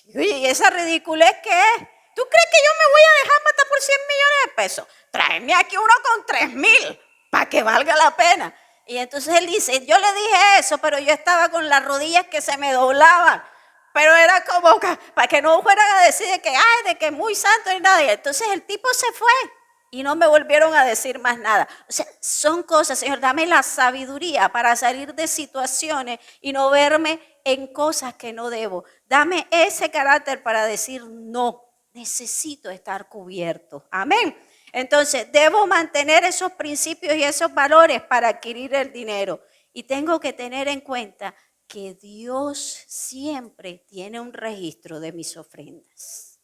¿Y esa ridiculez qué es? ¿Tú crees que yo me voy a dejar matar por 100 millones de pesos? Tráeme aquí uno con 3,000 para que valga la pena. Y entonces él dice, yo le dije eso, pero yo estaba con las rodillas que se me doblaban. Pero era como para que no fueran a decir de que muy santo y nada. Y entonces el tipo se fue. Y no me volvieron a decir más nada. O sea, son cosas, Señor, dame la sabiduría para salir de situaciones y no verme en cosas que no debo. Dame ese carácter para decir no, necesito estar cubierto. Amén. Entonces, debo mantener esos principios y esos valores para adquirir el dinero. Y tengo que tener en cuenta que Dios siempre tiene un registro de mis ofrendas.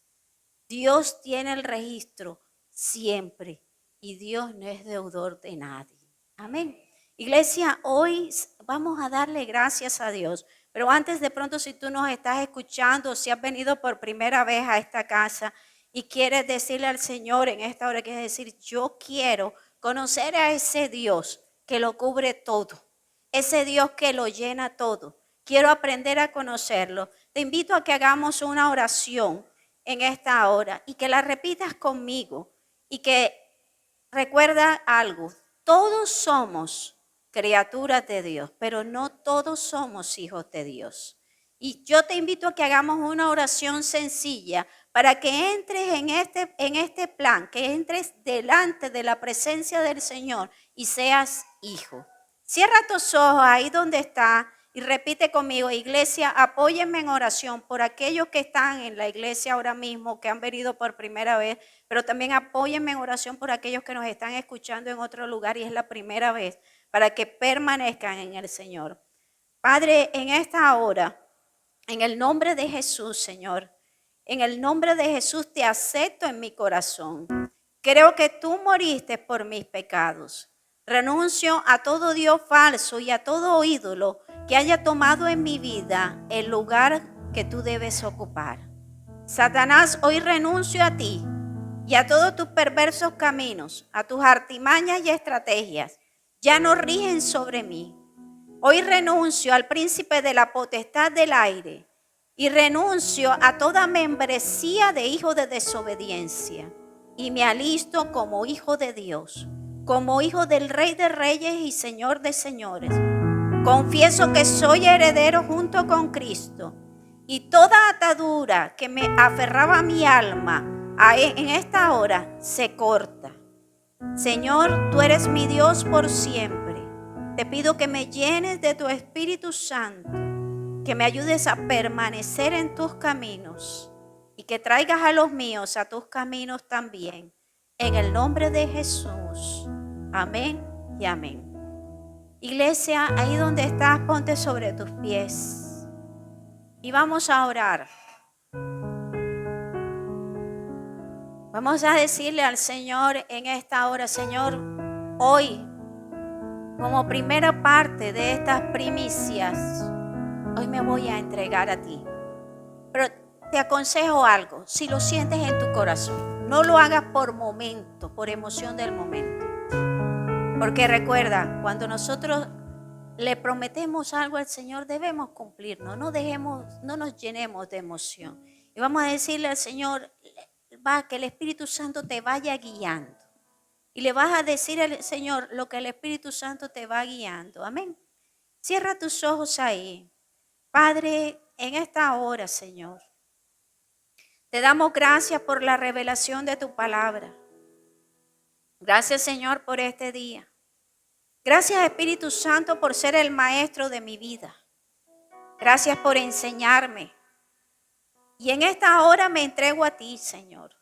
Dios tiene el registro siempre, y Dios no es deudor de nadie. Amén. Iglesia, hoy vamos a darle gracias a Dios, pero antes, de pronto, si tú nos estás escuchando, si has venido por primera vez a esta casa y quieres decirle al Señor en esta hora, quieres decir, yo quiero conocer a ese Dios que lo cubre todo, ese Dios que lo llena todo, quiero aprender a conocerlo. Te invito a que hagamos una oración en esta hora y que la repitas conmigo. Y que recuerda algo, todos somos criaturas de Dios, pero no todos somos hijos de Dios. Y yo te invito a que hagamos una oración sencilla para que entres en este plan, que entres delante de la presencia del Señor y seas hijo. Cierra tus ojos ahí donde estás y repite conmigo, iglesia, apóyenme en oración por aquellos que están en la iglesia ahora mismo, que han venido por primera vez, pero también apóyenme en oración por aquellos que nos están escuchando en otro lugar y es la primera vez, para que permanezcan en el Señor. Padre, en esta hora, en el nombre de Jesús, Señor, en el nombre de Jesús te acepto en mi corazón. Creo que tú moriste por mis pecados. Renuncio a todo Dios falso y a todo ídolo que haya tomado en mi vida el lugar que tú debes ocupar. Satanás, hoy renuncio a ti y a todos tus perversos caminos, a tus artimañas y estrategias. Ya no rigen sobre mí. Hoy renuncio al príncipe de la potestad del aire y renuncio a toda membresía de hijo de desobediencia y me alisto como hijo de Dios, como hijo del Rey de Reyes y Señor de Señores. Confieso que soy heredero junto con Cristo y toda atadura que me aferraba a mi alma en esta hora se corta. Señor, tú eres mi Dios por siempre. Te pido que me llenes de tu Espíritu Santo, que me ayudes a permanecer en tus caminos y que traigas a los míos a tus caminos también. En el nombre de Jesús. Amén y amén. Iglesia, ahí donde estás, ponte sobre tus pies y vamos a orar. Vamos a decirle al Señor en esta hora, Señor, hoy, como primera parte de estas primicias, hoy me voy a entregar a ti. Pero te aconsejo algo, si lo sientes en tu corazón, no lo hagas por momento, por emoción del momento. Porque recuerda, cuando nosotros le prometemos algo al Señor, debemos cumplirlo, no nos llenemos de emoción. Y vamos a decirle al Señor, que el Espíritu Santo te vaya guiando. Y le vas a decir al Señor lo que el Espíritu Santo te va guiando. Amén. Cierra tus ojos ahí. Padre, en esta hora, Señor, te damos gracias por la revelación de tu palabra. Gracias, Señor, por este día. Gracias, Espíritu Santo, por ser el maestro de mi vida. Gracias por enseñarme. Y en esta hora me entrego a ti, Señor.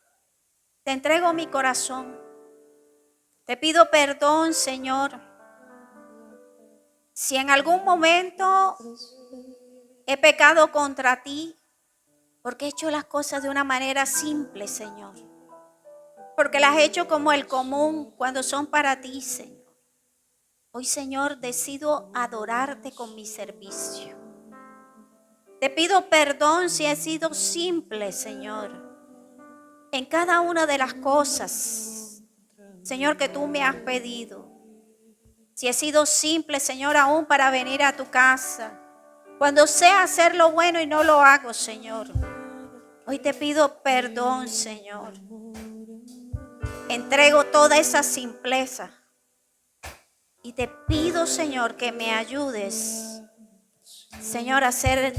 Te entrego mi corazón. Te pido perdón, Señor. Si en algún momento he pecado contra ti, porque he hecho las cosas de una manera simple, Señor. Porque las he hecho como el común cuando son para ti, Señor. Hoy, Señor, decido adorarte con mi servicio. Te pido perdón si he sido simple, Señor, en cada una de las cosas, Señor, que tú me has pedido. Si he sido simple, Señor, aún para venir a tu casa, cuando sé hacer lo bueno y no lo hago, Señor. Hoy te pido perdón, Señor. Entrego toda esa simpleza y te pido, Señor, que me ayudes, Señor, a hacer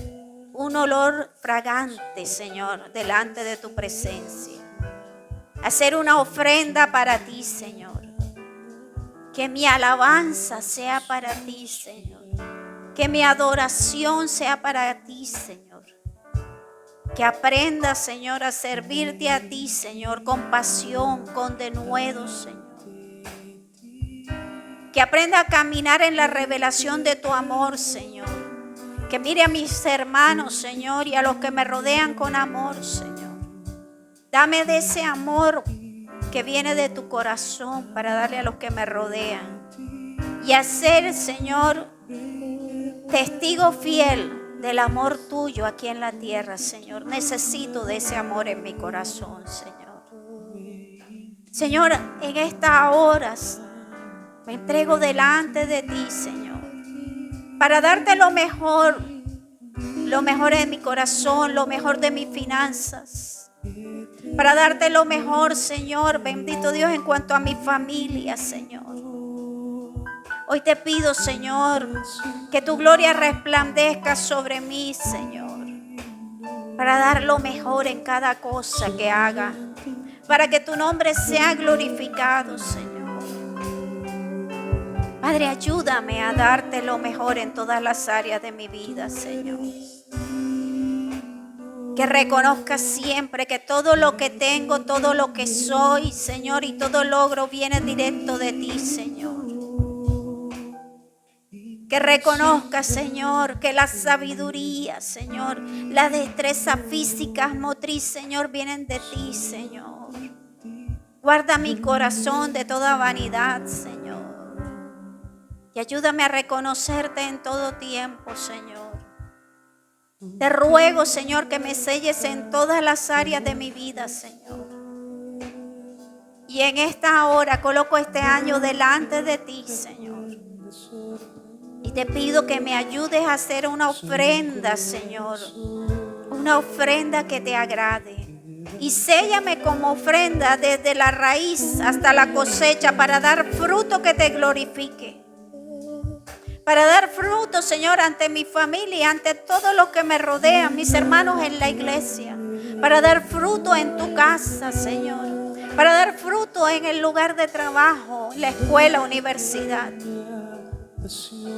un olor fragante, Señor, delante de tu presencia. Hacer una ofrenda para ti, Señor. Que mi alabanza sea para ti, Señor. Que mi adoración sea para ti, Señor. Que aprenda, Señor, a servirte a ti, Señor, con pasión, con denuedo, Señor. Que aprenda a caminar en la revelación de tu amor, Señor. Que mire a mis hermanos, Señor, y a los que me rodean con amor, Señor. Dame de ese amor que viene de tu corazón para darle a los que me rodean. Y hacer, Señor, testigo fiel del amor tuyo aquí en la tierra, Señor. Necesito de ese amor en mi corazón, Señor. Señor, en estas horas me entrego delante de ti, Señor, para darte lo mejor de mi corazón, lo mejor de mis finanzas, para darte lo mejor, Señor, bendito Dios, en cuanto a mi familia, Señor. Hoy te pido, Señor, que tu gloria resplandezca sobre mí, Señor, para dar lo mejor en cada cosa que haga, para que tu nombre sea glorificado, Señor. Padre, ayúdame a darte lo mejor en todas las áreas de mi vida, Señor. Que reconozca siempre que todo lo que tengo, todo lo que soy, Señor, y todo logro viene directo de ti, Señor. Que reconozca, Señor, que la sabiduría, Señor, la destreza física, motriz, Señor, vienen de ti, Señor. Guarda mi corazón de toda vanidad, Señor. Y ayúdame a reconocerte en todo tiempo, Señor. Te ruego, Señor, que me selles en todas las áreas de mi vida, Señor. Y en esta hora coloco este año delante de ti, Señor. Y te pido que me ayudes a hacer una ofrenda, Señor. Una ofrenda que te agrade. Y séllame como ofrenda desde la raíz hasta la cosecha para dar fruto que te glorifique. Para dar fruto, Señor, ante mi familia, ante todo lo que me rodea, mis hermanos en la iglesia. Para dar fruto en tu casa, Señor. Para dar fruto en el lugar de trabajo, en la escuela, universidad.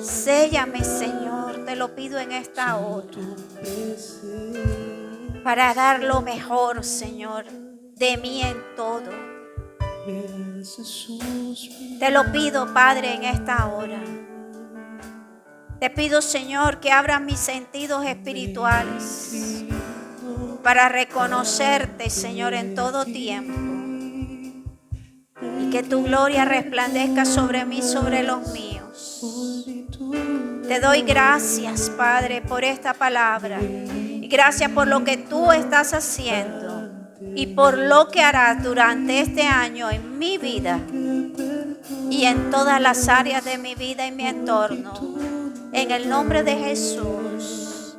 Séllame, Señor, te lo pido en esta hora. Para dar lo mejor, Señor, de mí en todo. Te lo pido, Padre, en esta hora. Te pido, Señor, que abras mis sentidos espirituales para reconocerte, Señor, en todo tiempo. que tu gloria resplandezca sobre mí, sobre los míos. Te doy gracias, Padre, por esta palabra. Y gracias por lo que tú estás haciendo y por lo que harás durante este año en mi vida y en todas las áreas de mi vida y mi entorno. En el nombre de Jesús.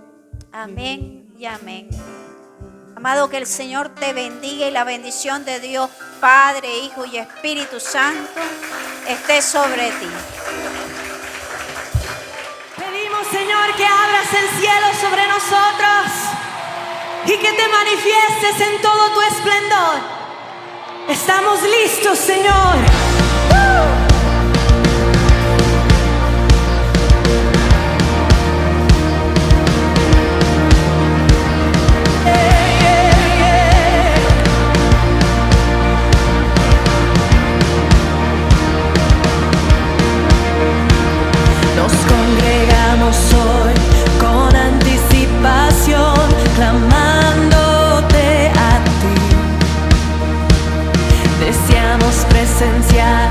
Amén y amén. Amado, que el Señor te bendiga y la bendición de Dios, Padre, Hijo y Espíritu Santo, esté sobre ti. Pedimos, Señor, que abras el cielo sobre nosotros y que te manifiestes en todo tu esplendor. Estamos listos, Señor. Nos congregamos hoy con anticipación, clamándote a ti. Deseamos presenciar